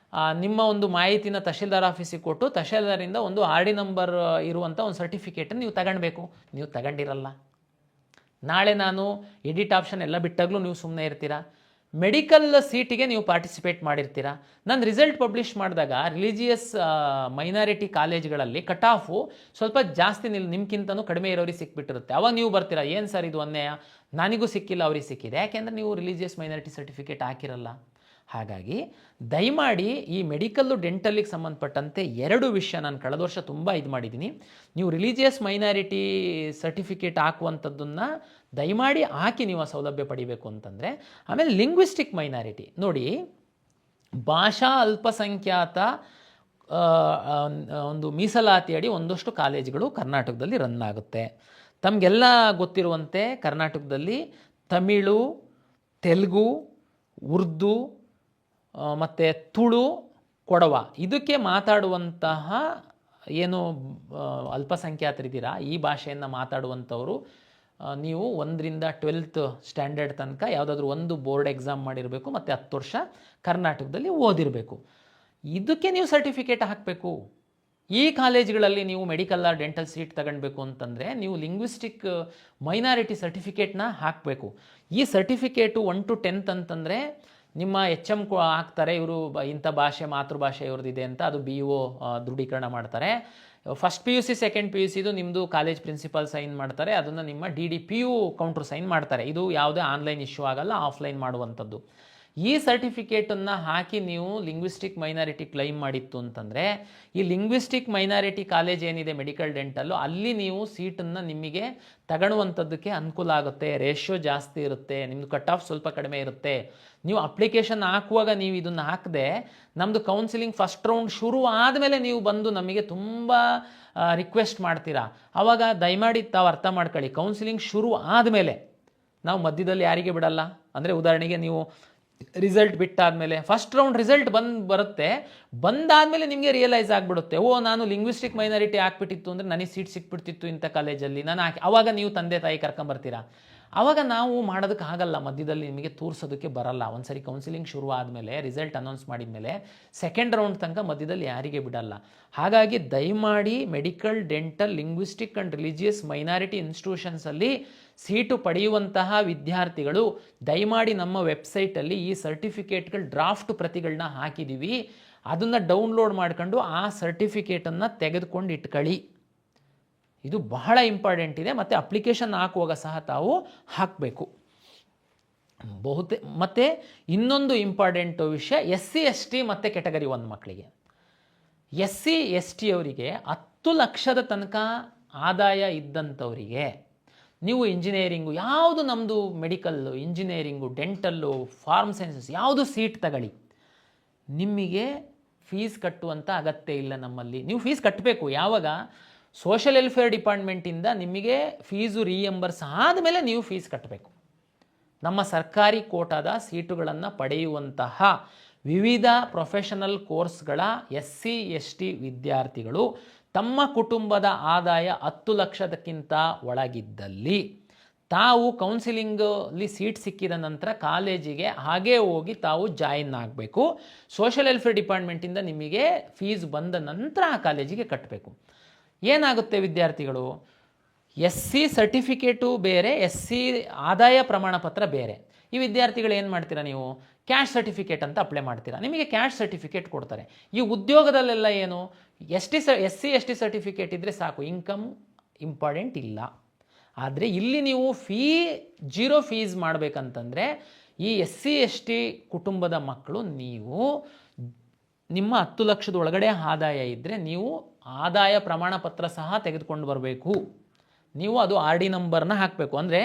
ನಿಮ್ಮ ಒಂದು ಮಾಹಿತಿನ ತಹಶೀಲ್ದಾರ್ ಆಫೀಸಿಗೆ ಕೊಟ್ಟು, ತಹಶೀಲ್ದಾರಿಂದ ಒಂದು RD ನಂಬರ್ ಇರುವಂಥ ಒಂದು ಸರ್ಟಿಫಿಕೇಟನ್ನು ನೀವು ತಗೊಳ್ಬೇಕು. ನೀವು ತಗೊಂಡಿರಲ್ಲ. ನಾಳೆ ನಾನು ಎಡಿಟ್ ಆಪ್ಷನ್ ಎಲ್ಲ ಬಿಟ್ಟಾಗಲೂ ನೀವು ಸುಮ್ಮನೆ ಇರ್ತೀರಾ. ಮೆಡಿಕಲ್ ಸೀಟಿಗೆ ನೀವು ಪಾರ್ಟಿಸಿಪೇಟ್ ಮಾಡಿರ್ತೀರಾ. ನಾನು ರಿಸಲ್ಟ್ ಪಬ್ಲಿಷ್ ಮಾಡಿದಾಗ ರಿಲಿಜಿಯಸ್ ಮೈನಾರಿಟಿ ಕಾಲೇಜ್ಗಳಲ್ಲಿ ಕಟ್ ಆಫು ಸ್ವಲ್ಪ ಜಾಸ್ತಿ ನಿಮ್ಗಿಂತನೂ ಕಡಿಮೆ ಇರೋರಿಗೆ ಸಿಕ್ಬಿಟ್ಟಿರುತ್ತೆ. ಅವಾಗ ನೀವು ಬರ್ತೀರಾ, ಏನು ಸರ್ ಇದು ಅನ್ಯಾಯ, ನನಗೂ ಸಿಕ್ಕಿಲ್ಲ ಅವ್ರಿಗೆ ಸಿಕ್ಕಿದೆ, ಯಾಕೆಂದರೆ ನೀವು ರಿಲಿಜಿಯಸ್ ಮೈನಾರಿಟಿ ಸರ್ಟಿಫಿಕೇಟ್ ಹಾಕಿರಲ್ಲ. ಹಾಗಾಗಿ ದಯಮಾಡಿ ಈ ಮೆಡಿಕಲ್ಲು ಡೆಂಟಲ್ಲಿಗೆ ಸಂಬಂಧಪಟ್ಟಂತೆ 2 ವಿಷಯ ನಾನು ಕಳೆದ ವರ್ಷ ತುಂಬ ಇದು ಮಾಡಿದ್ದೀನಿ. ನೀವು ರಿಲಿಜಿಯಸ್ ಮೈನಾರಿಟಿ ಸರ್ಟಿಫಿಕೇಟ್ ಹಾಕುವಂಥದ್ದನ್ನು ದಯಮಾಡಿ ಹಾಕಿ ನೀವು ಆ ಸೌಲಭ್ಯ ಪಡಿಬೇಕು ಅಂತಂದರೆ. ಆಮೇಲೆ ಲಿಂಗ್ವಿಸ್ಟಿಕ್ ಮೈನಾರಿಟಿ ನೋಡಿ, ಭಾಷಾ ಅಲ್ಪಸಂಖ್ಯಾತ ಒಂದು ಮೀಸಲಾತಿ ಅಡಿ ಒಂದಷ್ಟು ಕಾಲೇಜುಗಳು ಕರ್ನಾಟಕದಲ್ಲಿ ರನ್ ಆಗುತ್ತೆ. ತಮಗೆಲ್ಲ ಗೊತ್ತಿರುವಂತೆ ಕರ್ನಾಟಕದಲ್ಲಿ ತಮಿಳು, ತೆಲುಗು, ಉರ್ದು ಮತ್ತು ತುಳು, ಕೊಡವ ಇದಕ್ಕೆ ಮಾತಾಡುವಂತಹ ಏನು ಅಲ್ಪಸಂಖ್ಯಾತರಿದ್ದೀರಾ, ಈ ಭಾಷೆಯನ್ನು ಮಾತಾಡುವಂಥವರು ನೀವು 1ರಿಂದ 12th ಸ್ಟ್ಯಾಂಡರ್ಡ್ ತನಕ ಯಾವುದಾದ್ರೂ ಒಂದು ಬೋರ್ಡ್ ಎಕ್ಸಾಮ್ ಮಾಡಿರಬೇಕು ಮತ್ತು 10 ವರ್ಷ ಕರ್ನಾಟಕದಲ್ಲಿ ಓದಿರಬೇಕು. ಇದಕ್ಕೆ ನೀವು ಸರ್ಟಿಫಿಕೇಟ್ ಹಾಕಬೇಕು. ಈ ಕಾಲೇಜ್ಗಳಲ್ಲಿ ನೀವು ಮೆಡಿಕಲ್ ಆರ್ ಡೆಂಟಲ್ ಸೀಟ್ ತಗೊಳ್ಬೇಕು ಅಂತಂದರೆ ನೀವು ಲಿಂಗ್ವಿಸ್ಟಿಕ್ ಮೈನಾರಿಟಿ ಸರ್ಟಿಫಿಕೇಟ್ನ ಹಾಕಬೇಕು. ಈ ಸರ್ಟಿಫಿಕೇಟು 1 to 10th ಅಂತಂದರೆ ನಿಮ್ಮ HM ಹಾಕ್ತಾರೆ, ಇವರು ಇಂಥ ಭಾಷೆ ಮಾತೃಭಾಷೆ ಇವ್ರದ್ದಿದೆ ಅಂತ, ಅದು BO ದೃಢೀಕರಣ ಮಾಡ್ತಾರೆ. ಫಸ್ಟ್ PUC ಸೆಕೆಂಡ್ PUCದು ನಿಮ್ಮದು ಕಾಲೇಜ್ ಪ್ರಿನ್ಸಿಪಾಲ್ ಸೈನ್ ಮಾಡ್ತಾರೆ, ಅದನ್ನು ನಿಮ್ಮ DDPU ಕೌಂಟ್ರ್ ಸೈನ್ ಮಾಡ್ತಾರೆ. ಇದು ಯಾವುದೇ ಆನ್ಲೈನ್ ಇಶ್ಯೂ ಆಗಲ್ಲ, ಆಫ್ಲೈನ್ ಮಾಡುವಂಥದ್ದು. ಈ ಸರ್ಟಿಫಿಕೇಟನ್ನು ಹಾಕಿ ನೀವು ಲಿಂಗ್ವಿಸ್ಟಿಕ್ ಮೈನಾರಿಟಿ ಕ್ಲೈಮ್ ಮಾಡಿತ್ತು ಅಂತಂದರೆ ಈ ಲಿಂಗ್ವಿಸ್ಟಿಕ್ ಮೈನಾರಿಟಿ ಕಾಲೇಜ್ ಏನಿದೆ ಮೆಡಿಕಲ್ ಡೆಂಟಲ್ಲು, ಅಲ್ಲಿ ನೀವು ಸೀಟನ್ನು ನಿಮಗೆ ತಗೊಳ್ಳುವಂಥದ್ದಕ್ಕೆ ಅನುಕೂಲ ಆಗುತ್ತೆ. ರೇಷಿಯೋ ಜಾಸ್ತಿ ಇರುತ್ತೆ, ನಿಮ್ಮದು ಕಟ್ ಆಫ್ ಸ್ವಲ್ಪ ಕಡಿಮೆ ಇರುತ್ತೆ. ನೀವು ಅಪ್ಲಿಕೇಶನ್ ಹಾಕುವಾಗ ನೀವು ಇದನ್ನು ಹಾಕದೆ ನಮ್ಮದು ಕೌನ್ಸಿಲಿಂಗ್ ಫಸ್ಟ್ ರೌಂಡ್ ಶುರು ಆದಮೇಲೆ ನೀವು ಬಂದು ನಮಗೆ ತುಂಬ ರಿಕ್ವೆಸ್ಟ್ ಮಾಡ್ತೀರಾ. ಆವಾಗ ದಯಮಾಡಿ ತಾವು ಅರ್ಥ ಮಾಡ್ಕೊಳ್ಳಿ, ಕೌನ್ಸಿಲಿಂಗ್ ಶುರು ಆದಮೇಲೆ ನಾವು ಮಧ್ಯದಲ್ಲಿ ಯಾರಿಗೆ ಬಿಡಲ್ಲ. ಅಂದರೆ ಉದಾಹರಣೆಗೆ ನೀವು ರಿಸಲ್ಟ್ ಬಿಟ್ಟಾದಮೇಲೆ ಫಸ್ಟ್ ರೌಂಡ್ ರಿಸಲ್ಟ್ ಬರುತ್ತೆ, ಬಂದಾದಮೇಲೆ ನಿಮಗೆ ರಿಯಲೈಸ್ ಆಗಿಬಿಡುತ್ತೆ, ಓ ನಾನು ಲಿಂಗ್ವಿಸ್ಟಿಕ್ ಮೈನಾರಿಟಿ ಹಾಕ್ಬಿಟ್ಟಿತ್ತು ಅಂದರೆ ನನಗೆ ಸೀಟ್ ಸಿಕ್ಬಿಡ್ತಿತ್ತು ಇಂಥ ಕಾಲೇಜಲ್ಲಿ ನಾನು ಹಾಕಿ. ಆವಾಗ ನೀವು ತಂದೆ ತಾಯಿ ಕರ್ಕೊಂಬರ್ತೀರಾ. ಆವಾಗ ನಾವು ಮಾಡೋದಕ್ಕಾಗಲ್ಲ, ಮಧ್ಯದಲ್ಲಿ ನಿಮಗೆ ತೋರಿಸೋದಕ್ಕೆ ಬರಲ್ಲ. ಒಂದು ಸರಿ ಕೌನ್ಸಿಲಿಂಗ್ ಶುರು ಆದಮೇಲೆ ರಿಸಲ್ಟ್ ಅನೌನ್ಸ್ ಮಾಡಿದ ಮೇಲೆ ಸೆಕೆಂಡ್ ರೌಂಡ್ ತನಕ ಮಧ್ಯದಲ್ಲಿ ಯಾರಿಗೆ ಬಿಡಲ್ಲ. ಹಾಗಾಗಿ ದಯಮಾಡಿ medical, dental, linguistic and religious minority ಇನ್ಸ್ಟಿಟ್ಯೂಷನ್ಸಲ್ಲಿ ಸೀಟು ಪಡೆಯುವಂತಹ ವಿದ್ಯಾರ್ಥಿಗಳು ದಯಮಾಡಿ ನಮ್ಮ ವೆಬ್ಸೈಟಲ್ಲಿ ಈ ಸರ್ಟಿಫಿಕೇಟ್ಗಳು ಡ್ರಾಫ್ಟ್ ಪ್ರತಿಗಳನ್ನ ಹಾಕಿದ್ದೀವಿ, ಅದನ್ನು ಡೌನ್ಲೋಡ್ ಮಾಡ್ಕೊಂಡು ಆ ಸರ್ಟಿಫಿಕೇಟನ್ನು ತೆಗೆದುಕೊಂಡು ಇಟ್ಕೊಳ್ಳಿ. ಇದು ಬಹಳ ಇಂಪಾರ್ಟೆಂಟ್ ಇದೆ. ಮತ್ತು ಅಪ್ಲಿಕೇಶನ್ ಹಾಕುವಾಗ ಸಹ ತಾವು ಹಾಕಬೇಕು. ಮತ್ತು ಇನ್ನೊಂದು ಇಂಪಾರ್ಟೆಂಟ್ ವಿಷಯ, SC ST ಮತ್ತು ಕೆಟಗರಿ 1 ಮಕ್ಕಳಿಗೆ, SC ST ಅವರಿಗೆ 10 ಲಕ್ಷದ ತನಕ ಆದಾಯ ಇದ್ದಂಥವರಿಗೆ ನೀವು ಇಂಜಿನಿಯರಿಂಗು ಯಾವುದು, ನಮ್ಮದು medical, engineering, dental, pharm sciences ಯಾವುದು ಸೀಟ್ ತಗೊಳ್ಳಿ, ನಿಮಗೆ ಫೀಸ್ ಕಟ್ಟುವಂಥ ಅಗತ್ಯ ಇಲ್ಲ ನಮ್ಮಲ್ಲಿ. ನೀವು ಫೀಸ್ ಕಟ್ಟಬೇಕು ಯಾವಾಗ, ಸೋಷಲ್ ವೆಲ್ಫೇರ್ ಡಿಪಾರ್ಟ್ಮೆಂಟಿಂದ ನಿಮಗೆ ಫೀಸು ರೀಎಂಬರ್ಸ್ ಆದಮೇಲೆ ನೀವು ಫೀಸ್ ಕಟ್ಟಬೇಕು. ನಮ್ಮ ಸರ್ಕಾರಿ ಕೋಟಾದ ಸೀಟುಗಳನ್ನು ಪಡೆಯುವಂತಹ ವಿವಿಧ ಪ್ರೊಫೆಷನಲ್ ಕೋರ್ಸ್ಗಳ SC ST ವಿದ್ಯಾರ್ಥಿಗಳು ತಮ್ಮ ಕುಟುಂಬದ ಆದಾಯ 10 ಲಕ್ಷದಕ್ಕಿಂತ ಒಳಗಿದ್ದಲ್ಲಿ ತಾವು ಕೌನ್ಸಿಲಿಂಗಲ್ಲಿ ಸೀಟ್ ಸಿಕ್ಕಿದ ನಂತರ ಕಾಲೇಜಿಗೆ ಹಾಗೇ ಹೋಗಿ ತಾವು ಜಾಯಿನ್ ಆಗಬೇಕು. ಸೋಷಲ್ ವೆಲ್ಫೇರ್ ಡಿಪಾರ್ಟ್ಮೆಂಟಿಂದ ನಿಮಗೆ ಫೀಸ್ ಬಂದ ನಂತರ ಆ ಕಾಲೇಜಿಗೆ ಕಟ್ಟಬೇಕು. ಏನಾಗುತ್ತೆ ವಿದ್ಯಾರ್ಥಿಗಳು, SC ಸರ್ಟಿಫಿಕೇಟು ಬೇರೆ, SC ಆದಾಯ ಪ್ರಮಾಣ ಪತ್ರ ಬೇರೆ. ಈ ವಿದ್ಯಾರ್ಥಿಗಳು ಏನು ಮಾಡ್ತೀರಾ, ನೀವು ಕ್ಯಾಶ್ ಸರ್ಟಿಫಿಕೇಟ್ ಅಂತ ಅಪ್ಲೈ ಮಾಡ್ತೀರಾ, ನಿಮಗೆ ಕ್ಯಾಶ್ ಸರ್ಟಿಫಿಕೇಟ್ ಕೊಡ್ತಾರೆ. ಈ ಉದ್ಯೋಗದಲ್ಲೆಲ್ಲ ಏನು, SC ST ಸರ್ಟಿಫಿಕೇಟ್ ಇದ್ದರೆ ಸಾಕು, ಇನ್ಕಮ್ ಇಂಪಾರ್ಟೆಂಟ್ ಇಲ್ಲ. ಆದರೆ ಇಲ್ಲಿ ನೀವು ಜೀರೋ ಫೀಸ್ ಮಾಡಬೇಕಂತಂದರೆ ಈ SC ST ಕುಟುಂಬದ ಮಕ್ಕಳು ನೀವು ನಿಮ್ಮ 10 ಲಕ್ಷದ ಒಳಗಡೆ ಆದಾಯ ಇದ್ದರೆ ನೀವು ಆದಾಯ ಪ್ರಮಾಣ ಪತ್ರ ಸಹ ತೆಗೆದುಕೊಂಡು ಬರಬೇಕು. ನೀವು ಅದು RD ನಂಬರ್ನ ಹಾಕಬೇಕು. ಅಂದರೆ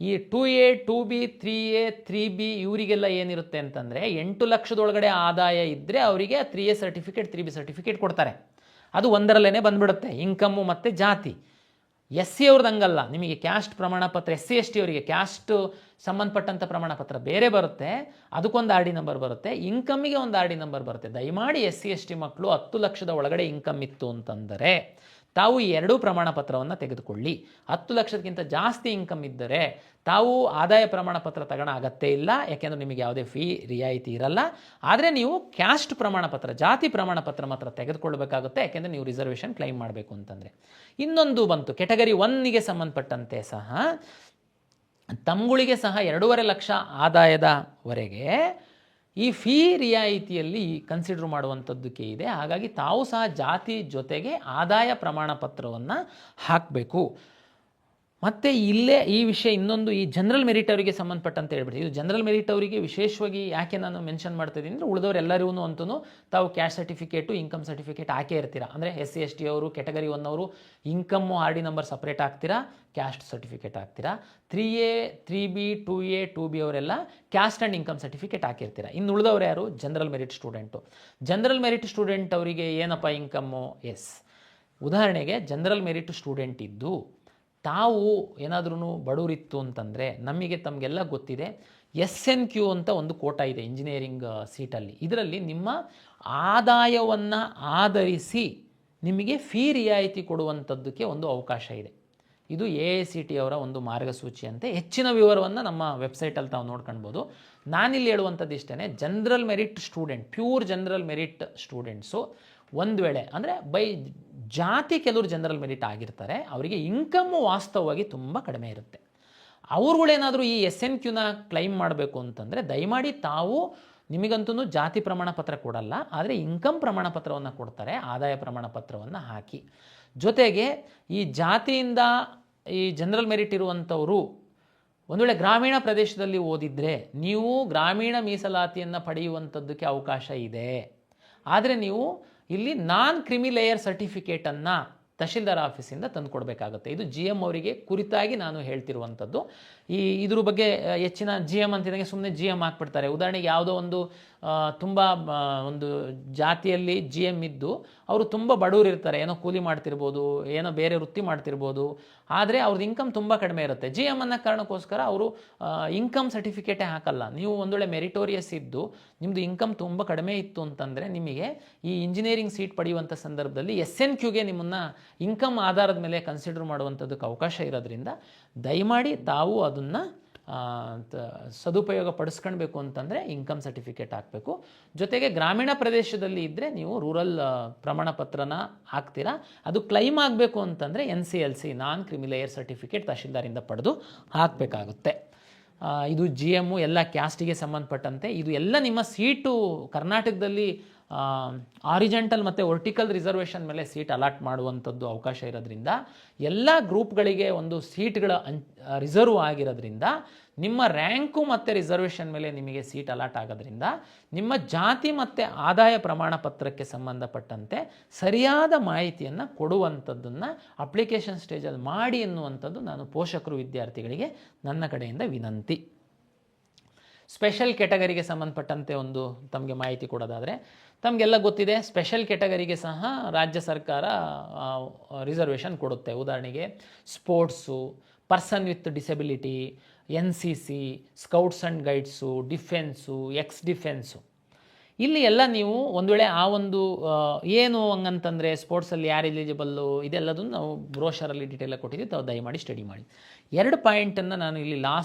ಈ 2A 2B 3A 3B ಇವರಿಗೆಲ್ಲ ಏನಿರುತ್ತೆ ಅಂತಂದರೆ 8 ಲಕ್ಷದೊಳಗಡೆ ಆದಾಯ ಇದ್ದರೆ ಅವರಿಗೆ 3A ಸರ್ಟಿಫಿಕೇಟ್ 3B ಸರ್ಟಿಫಿಕೇಟ್ ಕೊಡ್ತಾರೆ. ಅದು ಒಂದರಲ್ಲೇ ಬಂದುಬಿಡುತ್ತೆ, ಇನ್ಕಮ್ಮು ಮತ್ತು ಜಾತಿ. SC ಅವ್ರದ್ದು ಹಂಗಲ್ಲ, ನಿಮಗೆ ಕ್ಯಾಸ್ಟ್ ಪ್ರಮಾಣ ಪತ್ರ, SC ST ಅವರಿಗೆ ಕ್ಯಾಸ್ಟ್ ಸಂಬಂಧಪಟ್ಟಂಥ ಪ್ರಮಾಣ ಪತ್ರ ಬೇರೆ ಬರುತ್ತೆ, ಅದಕ್ಕೊಂದು RD ನಂಬರ್ ಬರುತ್ತೆ, ಇನ್ಕಮ್ಮಿಗೆ ಒಂದು RD ನಂಬರ್ ಬರುತ್ತೆ. ದಯಮಾಡಿ SC ST ಮಕ್ಕಳು 10 ಲಕ್ಷದ ಒಳಗಡೆ ಇನ್ಕಮ್ ಇತ್ತು ಅಂತಂದರೆ ತಾವು ಈ 2 ಪ್ರಮಾಣ ಪತ್ರವನ್ನು ತೆಗೆದುಕೊಳ್ಳಿ. 10 ಲಕ್ಷಕ್ಕಿಂತ ಜಾಸ್ತಿ ಇನ್ಕಮ್ ಇದ್ದರೆ ತಾವು ಆದಾಯ ಪ್ರಮಾಣ ಪತ್ರ ತಗೊಳ್ಳೋ ಅಗತ್ಯ ಇಲ್ಲ, ಯಾಕೆಂದರೆ ನಿಮಗೆ ಯಾವುದೇ ಫೀ ರಿಯಾಯಿತಿ ಇರಲ್ಲ. ಆದರೆ ನೀವು ಕ್ಯಾಸ್ಟ್ ಪ್ರಮಾಣ ಪತ್ರ, ಜಾತಿ ಪ್ರಮಾಣ ಪತ್ರ ಮಾತ್ರ ತೆಗೆದುಕೊಳ್ಬೇಕಾಗುತ್ತೆ, ಯಾಕೆಂದರೆ ನೀವು ರಿಸರ್ವೇಷನ್ ಕ್ಲೈಮ್ ಮಾಡಬೇಕು ಅಂತಂದರೆ. ಇನ್ನೊಂದು ಬಂತು ಕೆಟಗರಿ 1ಗೆ ಸಂಬಂಧಪಟ್ಟಂತೆ ಸಹ ತಮ್ಗಳಿಗೆ ಸಹ 2.5 ಲಕ್ಷ ಆದಾಯದವರೆಗೆ ಈ ಫೀ ರಿಯಾಯಿತಿಯಲ್ಲಿ ಕನ್ಸಿಡರ್ ಮಾಡುವಂಥದ್ದಕ್ಕೆ ಇದೆ. ಹಾಗಾಗಿ ತಾವು ಸಹ ಜಾತಿ ಜೊತೆಗೆ ಆದಾಯ ಪ್ರಮಾಣ ಪತ್ರವನ್ನು ಹಾಕಬೇಕು. ಮತ್ತು ಇಲ್ಲೇ ಈ ವಿಷಯ ಇನ್ನೊಂದು, ಈ ಜನರಲ್ ಮೆರಿಟ್ ಅವರಿಗೆ ಸಂಬಂಧಪಟ್ಟಂತೆ ಹೇಳ್ಬಿಟ್ಟು, ಇದು ಜನರಲ್ ಮೆರಿಟ್ ಅವರಿಗೆ ವಿಶೇಷವಾಗಿ ಯಾಕೆ ನಾನು ಮೆನ್ಷನ್ ಮಾಡ್ತಾ ಇದ್ದೀನಿ ಅಂದರೆ, ಉಳಿದವರು ಎಲ್ಲರಿಗೂ ಅಂತೂ ತಾವು ಕ್ಯಾಸ್ಟ್ ಸರ್ಟಿಫಿಕೇಟು, ಇನ್ಕಮ್ ಸರ್ಟಿಫಿಕೇಟ್ ಹಾಕೇ ಇರ್ತೀರಾ. ಅಂದರೆ SC ST ಅವರು ಕೆಟಗರಿ 1 ಅವರು ಇನ್ಕಮ್ಮು RD ನಂಬರ್ ಸಪ್ರೇಟ್ ಹಾಕ್ತೀರಾ, ಕ್ಯಾಸ್ಟ್ ಸರ್ಟಿಫಿಕೇಟ್ ಹಾಕ್ತೀರಾ. 3A 3B 2A 2B ಅವರೆಲ್ಲ ಕ್ಯಾಸ್ಟ್ ಆ್ಯಂಡ್ ಇನ್ಕಮ್ ಸರ್ಟಿಫಿಕೇಟ್ ಹಾಕಿರ್ತೀರಾ. ಇನ್ನು ಉಳಿದವರು ಯಾರು? General merit student. General merit student ಅವರಿಗೆ ಏನಪ್ಪ ಇನ್ಕಮ್ಮು? ಉದಾಹರಣೆಗೆ ಜನರಲ್ ಮೆರಿಟ್ ಸ್ಟೂಡೆಂಟ್ ಇದ್ದು ತಾವು ಏನಾದ್ರೂ ಬಡವರಿತ್ತು ಅಂತಂದರೆ, ನಮಗೆ ತಮಗೆಲ್ಲ ಗೊತ್ತಿದೆ SNQ ಅಂತ ಒಂದು ಕೋಟಾ ಇದೆ ಇಂಜಿನಿಯರಿಂಗ್ ಸೀಟಲ್ಲಿ. ಇದರಲ್ಲಿ ನಿಮ್ಮ ಆದಾಯವನ್ನು ಆಧರಿಸಿ ನಿಮಗೆ ಫೀ ರಿಯಾಯಿತಿ ಕೊಡುವಂಥದ್ದಕ್ಕೆ ಒಂದು ಅವಕಾಶ ಇದೆ. ಇದು AICTE ಅವರ ಒಂದು ಮಾರ್ಗಸೂಚಿಯಂತೆ. ಹೆಚ್ಚಿನ ವಿವರವನ್ನು ನಮ್ಮ ವೆಬ್ಸೈಟಲ್ಲಿ ತಾವು ನೋಡ್ಕೊಳ್ಬೋದು. ನಾನಿಲ್ಲಿ ಹೇಳುವಂಥದ್ದು ಇಷ್ಟೇ, general merit student, pure general merit students ಒಂದು ವೇಳೆ ಅಂದರೆ ಬೈ ಜಾತಿ ಕೆಲವರು ಜನರಲ್ ಮೆರಿಟ್ ಆಗಿರ್ತಾರೆ, ಅವರಿಗೆ ಇನ್ಕಮ್ಮು ವಾಸ್ತವವಾಗಿ ತುಂಬ ಕಡಿಮೆ ಇರುತ್ತೆ. ಅವ್ರುಗಳೇನಾದರೂ ಈ SNQನ ಕ್ಲೈಮ್ ಮಾಡಬೇಕು ಅಂತಂದರೆ ದಯಮಾಡಿ ತಾವು, ನಿಮಗಂತೂ ಜಾತಿ ಪ್ರಮಾಣ ಪತ್ರ ಕೊಡಲ್ಲ, ಆದರೆ ಇನ್ಕಮ್ ಪ್ರಮಾಣ ಪತ್ರವನ್ನು ಕೊಡ್ತಾರೆ, ಆದಾಯ ಪ್ರಮಾಣ ಪತ್ರವನ್ನು ಹಾಕಿ. ಜೊತೆಗೆ ಈ ಜಾತಿಯಿಂದ ಈ ಜನರಲ್ ಮೆರಿಟ್ ಇರುವಂಥವರು ಒಂದು ವೇಳೆ ಗ್ರಾಮೀಣ ಪ್ರದೇಶದಲ್ಲಿ ಓದಿದರೆ ನೀವು ಗ್ರಾಮೀಣ ಮೀಸಲಾತಿಯನ್ನು ಪಡೆಯುವಂಥದ್ದಕ್ಕೆ ಅವಕಾಶ ಇದೆ. ಆದರೆ ನೀವು ಇಲ್ಲಿ ನಾನ್ ಕ್ರಿಮಿ ಲೇಯರ್ ಸರ್ಟಿಫಿಕೇಟನ್ನು ತಹಶೀಲ್ದಾರ್ ಆಫೀಸಿಂದ ತಂದು ಕೊಡಬೇಕಾಗುತ್ತೆ. ಇದು GM ಅವರಿಗೆ ಕುರಿತಾಗಿ ನಾನು ಹೇಳ್ತಿರುವಂಥದ್ದು. ಇದ್ರ ಬಗ್ಗೆ ಹೆಚ್ಚಿನ GM ಅಂತಿದ್ದಂಗೆ ಸುಮ್ಮನೆ GM ಹಾಕ್ಬಿಡ್ತಾರೆ. ಉದಾಹರಣೆಗೆ ಯಾವುದೋ ಒಂದು ತುಂಬ ಒಂದು ಜಾತಿಯಲ್ಲಿ GM ಇದ್ದು ಅವರು ತುಂಬ ಬಡವರು ಇರ್ತಾರೆ, ಏನೋ ಕೂಲಿ ಮಾಡ್ತಿರ್ಬೋದು, ಏನೋ ಬೇರೆ ವೃತ್ತಿ ಮಾಡ್ತಿರ್ಬೋದು, ಆದರೆ ಅವ್ರದ್ದು ಇನ್ಕಮ್ ತುಂಬ ಕಡಿಮೆ ಇರುತ್ತೆ. GM ಅನ್ನೋ ಕಾರಣಕ್ಕೋಸ್ಕರ ಅವರು ಇನ್ಕಮ್ ಸರ್ಟಿಫಿಕೇಟೇ ಹಾಕಲ್ಲ. ನೀವು ಒಂದು ವೇಳೆ ಮೆರಿಟೋರಿಯಸ್ ಇದ್ದು ನಿಮ್ಮದು ಇನ್ಕಮ್ ತುಂಬ ಕಡಿಮೆ ಇತ್ತು ಅಂತಂದರೆ ನಿಮಗೆ ಈ ಇಂಜಿನಿಯರಿಂಗ್ ಸೀಟ್ ಪಡೆಯುವಂಥ ಸಂದರ್ಭದಲ್ಲಿ SNQಗೆ ನಿಮ್ಮನ್ನು ಇನ್ಕಮ್ ಆಧಾರದ ಮೇಲೆ ಕನ್ಸಿಡರ್ ಮಾಡುವಂಥದ್ದಕ್ಕೆ ಅವಕಾಶ ಇರೋದ್ರಿಂದ ದಯಮಾಡಿ ತಾವು ಅದನ್ನು ಸದುಪಯೋಗ ಪಡಿಸ್ಕೊಳ್ಬೇಕು ಅಂತಂದರೆ ಇನ್ಕಮ್ ಸರ್ಟಿಫಿಕೇಟ್ ಹಾಕಬೇಕು. ಜೊತೆಗೆ ಗ್ರಾಮೀಣ ಪ್ರದೇಶದಲ್ಲಿ ಇದ್ದರೆ ನೀವು ರೂರಲ್ ಪ್ರಮಾಣ ಪತ್ರನ ಹಾಕ್ತೀರಾ. ಅದು ಕ್ಲೈಮ್ ಆಗಬೇಕು ಅಂತಂದರೆ NCLC ನಾನ್ ಕ್ರಿಮಿ ಲೇಯರ್ ಸರ್ಟಿಫಿಕೇಟ್ ತಹಶೀಲ್ದಾರಿಂದ ಪಡೆದು ಹಾಕಬೇಕಾಗುತ್ತೆ. ಇದು GM ಎಲ್ಲ ಕ್ಯಾಸ್ಟಿಗೆ ಸಂಬಂಧಪಟ್ಟಂತೆ. ಇದು ಎಲ್ಲ ನಿಮ್ಮ ಸೀಟು ಕರ್ನಾಟಕದಲ್ಲಿ ಆರಿಜೆಂಟಲ್ ಮತ್ತು ವರ್ಟಿಕಲ್ ರಿಸರ್ವೇಷನ್ ಮೇಲೆ ಸೀಟ್ ಅಲಾಟ್ ಮಾಡುವಂಥದ್ದು ಅವಕಾಶ ಇರೋದ್ರಿಂದ ಎಲ್ಲ ಗ್ರೂಪ್ಗಳಿಗೆ ಒಂದು ಸೀಟ್ಗಳ ರಿಸರ್ವ್ ಆಗಿರೋದ್ರಿಂದ ನಿಮ್ಮ ರ್ಯಾಂಕು ಮತ್ತು ರಿಸರ್ವೇಷನ್ ಮೇಲೆ ನಿಮಗೆ ಸೀಟ್ ಅಲಾಟ್ ಆಗೋದ್ರಿಂದ ನಿಮ್ಮ ಜಾತಿ ಮತ್ತು ಆದಾಯ ಪ್ರಮಾಣ ಪತ್ರಕ್ಕೆ ಸಂಬಂಧಪಟ್ಟಂತೆ ಸರಿಯಾದ ಮಾಹಿತಿಯನ್ನು ಕೊಡುವಂಥದ್ದನ್ನು ಅಪ್ಲಿಕೇಶನ್ ಸ್ಟೇಜಲ್ಲಿ ಮಾಡಿ ಎನ್ನುವಂಥದ್ದು ನಾನು ಪೋಷಕರು ವಿದ್ಯಾರ್ಥಿಗಳಿಗೆ ನನ್ನ ಕಡೆಯಿಂದ ವಿನಂತಿ. ಸ್ಪೆಷಲ್ ಕೆಟಗರಿಗೆ ಸಂಬಂಧಪಟ್ಟಂತೆ ಒಂದು ತಮಗೆ ಮಾಹಿತಿ ಕೊಡೋದಾದರೆ, ತಮಗೆಲ್ಲ ಗೊತ್ತಿದೆ ಸ್ಪೆಷಲ್ ಕೆಟಗರಿಗೆ ಸಹ ರಾಜ್ಯ ಸರ್ಕಾರ ರಿಸರ್ವೇಷನ್ ಕೊಡುತ್ತೆ. ಉದಾಹರಣೆಗೆ sports, person with disability, NCC, scouts and guides, defence, defence. ಇಲ್ಲಿ ಎಲ್ಲ ನೀವು ಒಂದು ವೇಳೆ ಆ ಒಂದು ಏನು ಹಂಗಂತಂದರೆ ಸ್ಪೋರ್ಟ್ಸಲ್ಲಿ ಯಾರು ಎಲಿಜಿಬಲ್ಲು ಇದೆಲ್ಲದನ್ನು ನಾವು ಬ್ರೋಷರಲ್ಲಿ ಡೀಟೇಲಾಗಿ ಕೊಟ್ಟಿದ್ದೀವಿ, ತಾವು ದಯಮಾಡಿ ಸ್ಟಡಿ ಮಾಡಿ. 2 ಪಾಯಿಂಟನ್ನು ನಾನು ಇಲ್ಲಿ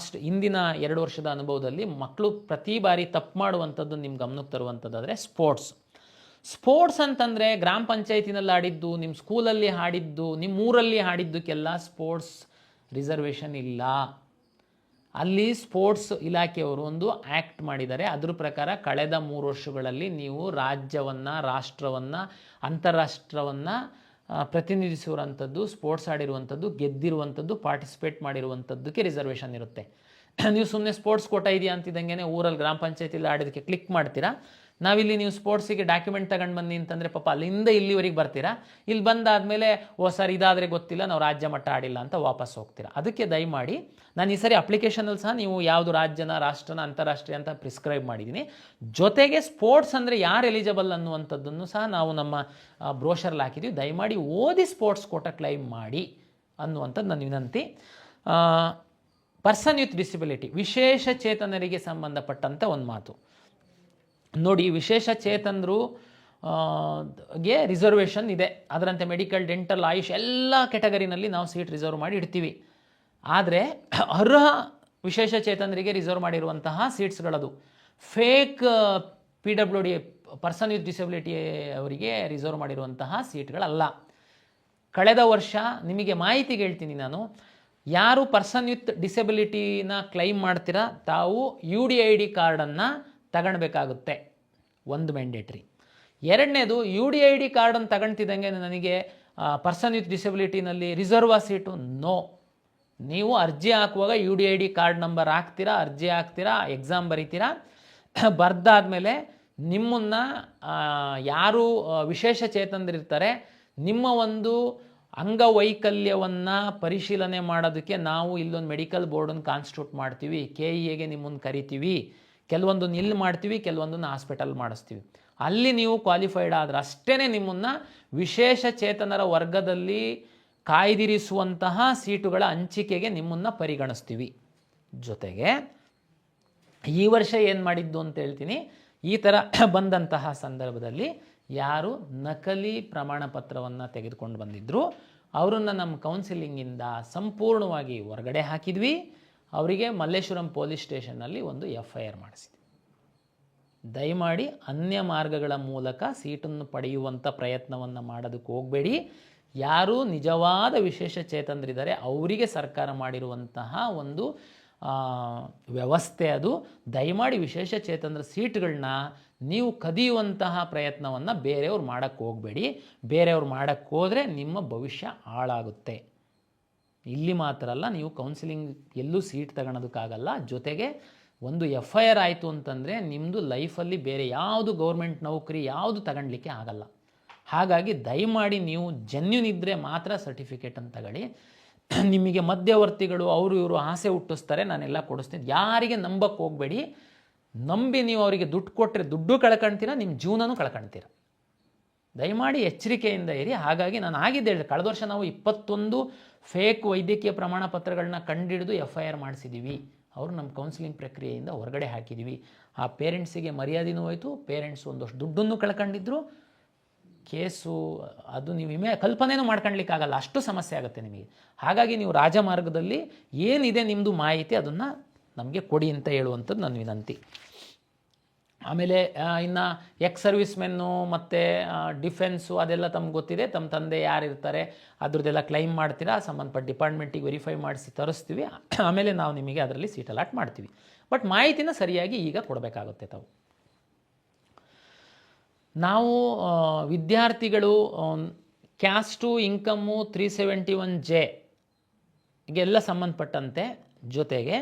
ಹಿಂದಿನ 2 ವರ್ಷದ ಅನುಭವದಲ್ಲಿ ಮಕ್ಕಳು ಪ್ರತಿ ಬಾರಿ ತಪ್ಪು ಮಾಡುವಂಥದ್ದು ನಿಮ್ಮ ಗಮನಕ್ಕೆ ತರುವಂಥದ್ದಾದರೆ ಸ್ಪೋರ್ಟ್ಸ್ ಅಂತಂದರೆ ಗ್ರಾಮ ಪಂಚಾಯತಿನಲ್ಲಿ ಆಡಿದ್ದು, ನಿಮ್ಮ ಸ್ಕೂಲಲ್ಲಿ ಆಡಿದ್ದು, ನಿಮ್ಮ ಊರಲ್ಲಿ ಆಡಿದ್ದಕ್ಕೆಲ್ಲ ಸ್ಪೋರ್ಟ್ಸ್ ರಿಸರ್ವೇಷನ್ ಇಲ್ಲ. ಅಲ್ಲಿ ಸ್ಪೋರ್ಟ್ಸ್ ಇಲಾಖೆಯವರು ಒಂದು ಆ್ಯಕ್ಟ್ ಮಾಡಿದ್ದಾರೆ. ಅದ್ರ ಪ್ರಕಾರ ಕಳೆದ 3 ವರ್ಷಗಳಲ್ಲಿ ನೀವು ರಾಜ್ಯವನ್ನು, ರಾಷ್ಟ್ರವನ್ನು, ಅಂತಾರಾಷ್ಟ್ರವನ್ನು ಪ್ರತಿನಿಧಿಸಿರುವಂಥದ್ದು, ಸ್ಪೋರ್ಟ್ಸ್ ಆಡಿರುವಂಥದ್ದು, ಗೆದ್ದಿರುವಂಥದ್ದು, ಪಾರ್ಟಿಸಿಪೇಟ್ ಮಾಡಿರುವಂಥದ್ದಕ್ಕೆ ರಿಸರ್ವೇಷನ್ ಇರುತ್ತೆ. ನೀವು ಸುಮ್ಮನೆ ಸ್ಪೋರ್ಟ್ಸ್ ಕೋಟಾ ಇದೆಯಾ ಅಂತಿದ್ದಂಗೆ ಊರಲ್ಲಿ ಗ್ರಾಮ ಪಂಚಾಯತಿಯಲ್ಲಿ ಆಡೋದಕ್ಕೆ ಕ್ಲಿಕ್ ಮಾಡ್ತೀರಾ. ನಾವಿಲ್ಲಿ ನೀವು ಸ್ಪೋರ್ಟ್ಸಿಗೆ ಡಾಕ್ಯುಮೆಂಟ್ ತಗೊಂಡು ಬನ್ನಿ ಅಂತಂದರೆ ಪಾಪ ಅಲ್ಲಿಂದ ಇಲ್ಲಿವರೆಗೆ ಬರ್ತೀರಾ. ಇಲ್ಲಿ ಬಂದಾದಮೇಲೆ ಸರ್ ಇದಾದರೆ ಗೊತ್ತಿಲ್ಲ, ನಾವು ರಾಜ್ಯ ಮಟ್ಟ ಆಡಿಲ್ಲ ಅಂತ ವಾಪಸ್ ಹೋಗ್ತೀರಾ. ಅದಕ್ಕೆ ದಯಮಾಡಿ ನಾನು ಈ ಸರಿ ಅಪ್ಲಿಕೇಶನಲ್ಲಿ ಸಹ ನೀವು ಯಾವುದು ರಾಜ್ಯನ, ರಾಷ್ಟ್ರನ, ಅಂತಾರಾಷ್ಟ್ರೀಯ ಅಂತ ಪ್ರಿಸ್ಕ್ರೈಬ್ ಮಾಡಿದ್ದೀನಿ. ಜೊತೆಗೆ ಸ್ಪೋರ್ಟ್ಸ್ ಅಂದರೆ ಯಾರು ಎಲಿಜಿಬಲ್ ಅನ್ನುವಂಥದ್ದನ್ನು ಸಹ ನಾವು ನಮ್ಮ ಬ್ರೋಷರಲ್ಲಿ ಹಾಕಿದ್ದೀವಿ. ದಯಮಾಡಿ ಓದಿ ಸ್ಪೋರ್ಟ್ಸ್ ಕೋಟಾ ಕ್ಲೈಮ್ ಮಾಡಿ ಅನ್ನುವಂಥದ್ದು ನನ್ನ ವಿನಂತಿ. ಪರ್ಸನ್ ವಿತ್ ಡಿಸಬಿಲಿಟಿ, ವಿಶೇಷ ಚೇತನರಿಗೆ ಸಂಬಂಧಪಟ್ಟಂಥ ಒಂದು ಮಾತು ನೋಡಿ. ವಿಶೇಷ ಚೇತನರು ಗೆ ರಿಸರ್ವೇಷನ್ ಇದೆ. ಅದರಂತೆ ಮೆಡಿಕಲ್, ಡೆಂಟಲ್, ಆಯುಷ್ ಎಲ್ಲ ಕೆಟಗರಿನಲ್ಲಿ ನಾವು ಸೀಟ್ ರಿಸರ್ವ್ ಮಾಡಿ ಇಡ್ತೀವಿ. ಆದರೆ ಅರ್ಹ ವಿಶೇಷ ಚೇತನರಿಗೆ ರಿಸರ್ವ್ ಮಾಡಿರುವಂತಹ ಸೀಟ್ಸ್ಗಳದು fake PWD person with disability ಅವರಿಗೆ ರಿಸರ್ವ್ ಮಾಡಿರುವಂತಹ ಸೀಟ್ಗಳಲ್ಲ. ಕಳೆದ ವರ್ಷ ನಿಮಗೆ ಮಾಹಿತಿಗೆ ಹೇಳ್ತೀನಿ ನಾನು, ಯಾರು ಪರ್ಸನ್ ವಿತ್ ಡಿಸೆಬಿಲಿಟಿನ ಕ್ಲೈಮ್ ಮಾಡ್ತೀರಾ ತಾವು UDID ಕಾರ್ಡನ್ನು ತಗೊಳ್ಬೇಕಾಗುತ್ತೆ, ಒಂದು ಮ್ಯಾಂಡೇಟ್ರಿ. ಎರಡನೇದು UDID ಕಾರ್ಡನ್ನು ತಗೊಳ್ತಿದ್ದಂಗೆ ನನಗೆ ಪರ್ಸನ್ ವಿತ್ ಡಿಸೆಬಿಲಿಟಿನಲ್ಲಿ ರಿಸರ್ವ್ ಸೀಟು, ನೋ. ನೀವು ಅರ್ಜಿ ಹಾಕುವಾಗ UDID ಕಾರ್ಡ್ ನಂಬರ್ ಹಾಕ್ತೀರಾ, ಅರ್ಜಿ ಹಾಕ್ತೀರಾ, ಎಕ್ಸಾಮ್ ಬರೀತೀರಾ. ಬರ್ದಾದ್ಮೇಲೆ ನಿಮ್ಮನ್ನು ಯಾರು ವಿಶೇಷ ಚೇತನರಿರ್ತಾರೆ ನಿಮ್ಮ ಒಂದು ಅಂಗವೈಕಲ್ಯವನ್ನು ಪರಿಶೀಲನೆ ಮಾಡೋದಕ್ಕೆ ನಾವು ಇಲ್ಲೊಂದು ಮೆಡಿಕಲ್ ಬೋರ್ಡನ್ನು ಕಾನ್ಸ್ಟಿಟ್ಯೂಟ್ ಮಾಡ್ತೀವಿ, KEAಗೆ ನಿಮ್ಮನ್ನು ಕರಿತೀವಿ. ಕೆಲವೊಂದನ್ನು ಇಲ್ಲಿ ಮಾಡ್ತೀವಿ, ಕೆಲವೊಂದನ್ನು ಹಾಸ್ಪಿಟಲ್ ಮಾಡಿಸ್ತೀವಿ. ಅಲ್ಲಿ ನೀವು ಕ್ವಾಲಿಫೈಡ್ ಆದರೆ ಅಷ್ಟೇ ನಿಮ್ಮನ್ನು ವಿಶೇಷ ಚೇತನರ ವರ್ಗದಲ್ಲಿ ಕಾಯ್ದಿರಿಸುವಂತಹ ಸೀಟುಗಳ ಹಂಚಿಕೆಗೆ ನಿಮ್ಮನ್ನು ಪರಿಗಣಿಸ್ತೀವಿ. ಜೊತೆಗೆ ಈ ವರ್ಷ ಏನು ಮಾಡಿದ್ದು ಅಂತ ಹೇಳ್ತೀನಿ. ಈ ಥರ ಬಂದಂತಹ ಸಂದರ್ಭದಲ್ಲಿ ಯಾರು ನಕಲಿ ಪ್ರಮಾಣ ಪತ್ರವನ್ನು ತೆಗೆದುಕೊಂಡು ಬಂದಿದ್ದರು ಅವರನ್ನು ನಮ್ಮ ಕೌನ್ಸಿಲಿಂಗಿಂದ ಸಂಪೂರ್ಣವಾಗಿ ಹೊರಗಡೆ ಹಾಕಿದ್ವಿ. ಅವರಿಗೆ ಮಲ್ಲೇಶ್ವರಂ ಪೊಲೀಸ್ ಸ್ಟೇಷನ್ನಲ್ಲಿ ಒಂದು FIR ಮಾಡಿಸಿದ್ವಿ. ದಯಮಾಡಿ ಅನ್ಯ ಮಾರ್ಗಗಳ ಮೂಲಕ ಸೀಟನ್ನು ಪಡೆಯುವಂಥ ಪ್ರಯತ್ನವನ್ನು ಮಾಡೋದಕ್ಕೆ ಹೋಗಬೇಡಿ. ಯಾರು ನಿಜವಾದ ವಿಶೇಷ ಚೇತನರಿದ್ದಾರೆ ಅವರಿಗೆ ಸರ್ಕಾರ ಮಾಡಿರುವಂತಹ ಒಂದು ವ್ಯವಸ್ಥೆ ಅದು. ದಯಮಾಡಿ ವಿಶೇಷ ಚೇತನರ ಸೀಟ್ಗಳನ್ನ ನೀವು ಕದಿಯುವಂತಹ ಪ್ರಯತ್ನವನ್ನು ಬೇರೆಯವ್ರು ಮಾಡೋಕ್ಕೆ ಹೋಗಬೇಡಿ. ಬೇರೆಯವ್ರು ಮಾಡೋಕ್ಕೆ ಹೋದರೆ ನಿಮ್ಮ ಭವಿಷ್ಯ ಹಾಳಾಗುತ್ತೆ. ಇಲ್ಲಿ ಮಾತ್ರ ಅಲ್ಲ, ನೀವು ಕೌನ್ಸಿಲಿಂಗ್ ಎಲ್ಲೂ ಸೀಟ್ ತಗೊಳೋದಕ್ಕಾಗಲ್ಲ. ಜೊತೆಗೆ ಒಂದು FIR ಆಯಿತು ಅಂತಂದರೆ ನಿಮ್ಮದು ಲೈಫಲ್ಲಿ ಬೇರೆ ಯಾವುದು ಗೌರ್ಮೆಂಟ್ ನೌಕರಿ ಯಾವುದು ತಗೊಳ್ಲಿಕ್ಕೆ ಆಗಲ್ಲ. ಹಾಗಾಗಿ ದಯಮಾಡಿ ನೀವು ಜೆನ್ಯೂನ್ ಇದ್ದರೆ ಮಾತ್ರ ಸರ್ಟಿಫಿಕೇಟನ್ನು ತಗೊಳ್ಳಿ. ನಿಮಗೆ ಮಧ್ಯವರ್ತಿಗಳು ಅವರು ಇವರು ಆಸೆ ಹುಟ್ಟಿಸ್ತಾರೆ, ನಾನೆಲ್ಲ ಕೊಡಿಸ್ತೀನಿ, ಯಾರಿಗೆ ನಂಬಕ್ಕೆ ಹೋಗಬೇಡಿ. ನಂಬಿ ನೀವು ಅವರಿಗೆ ದುಡ್ಡು ಕೊಟ್ಟರೆ ದುಡ್ಡು ಕಳ್ಕೊಳ್ತೀರ, ನಿಮ್ಮ ಜೀವನನೂ ಕಳ್ಕೊಳ್ತೀರ. ದಯಮಾಡಿ ಎಚ್ಚರಿಕೆಯಿಂದ ಇರಿ. ಹಾಗಾಗಿ ನಾನು ಆಗಿದ್ದೆ ಕಳೆದ ವರ್ಷ ನಾವು 21 ಫೇಕ್ ವೈದ್ಯಕೀಯ ಪ್ರಮಾಣ ಪತ್ರಗಳನ್ನ ಕಂಡುಹಿಡಿದು FIR ಮಾಡಿಸಿದ್ದೀವಿ. ಅವರು ನಮ್ಮ ಕೌನ್ಸಿಲಿಂಗ್ ಪ್ರಕ್ರಿಯೆಯಿಂದ ಹೊರಗಡೆ ಹಾಕಿದ್ದೀವಿ. ಆ ಪೇರೆಂಟ್ಸಿಗೆ ಮರ್ಯಾದೆನೂ ಹೋಯಿತು, ಪೇರೆಂಟ್ಸ್ ಒಂದಷ್ಟು ದುಡ್ಡನ್ನು ಕಳ್ಕೊಂಡಿದ್ರು. ಕೇಸು ಅದು ನೀವು ಕಲ್ಪನೆಯೂ ಮಾಡ್ಕೊಳ್ಲಿಕ್ಕಾಗಲ್ಲ, ಅಷ್ಟು ಸಮಸ್ಯೆ ಆಗುತ್ತೆ ನಿಮಗೆ. ಹಾಗಾಗಿ ನೀವು ರಾಜಮಾರ್ಗದಲ್ಲಿ ಏನಿದೆ ನಿಮ್ಮದು ಮಾಹಿತಿ ಅದನ್ನು ನಮಗೆ ಕೊಡಿ ಅಂತ ಹೇಳುವಂಥದ್ದು ನನ್ನ ವಿನಂತಿ. ಆಮೇಲೆ ಇನ್ನು ಸರ್ವಿಸ್ ಮೆನ್ನು ಮತ್ತು ಡಿಫೆನ್ಸು ಅದೆಲ್ಲ ತಮ್ಗೆ ಗೊತ್ತಿದೆ. ತಮ್ಮ ತಂದೆ ಯಾರಿರ್ತಾರೆ ಅದ್ರದ್ದೆಲ್ಲ ಕ್ಲೈಮ್ ಮಾಡ್ತೀರಾ, ಸಂಬಂಧಪಟ್ಟ ಡಿಪಾರ್ಟ್ಮೆಂಟಿಗೆ ವೆರಿಫೈ ಮಾಡಿಸಿ ತರಿಸ್ತೀವಿ. ಆಮೇಲೆ ನಾವು ನಿಮಗೆ ಅದರಲ್ಲಿ ಸೀಟ್ ಅಲಾಟ್ ಮಾಡ್ತೀವಿ. ಬಟ್ ಮಾಹಿತಿನ ಸರಿಯಾಗಿ ಈಗ ಕೊಡಬೇಕಾಗುತ್ತೆ ತಾವು. ನಾವು ವಿದ್ಯಾರ್ಥಿಗಳು ಕ್ಯಾಸ್ಟು ಇನ್ಕಮ್ಮು 371J ಗೆಲ್ಲ ಸಂಬಂಧಪಟ್ಟಂತೆ, ಜೊತೆಗೆ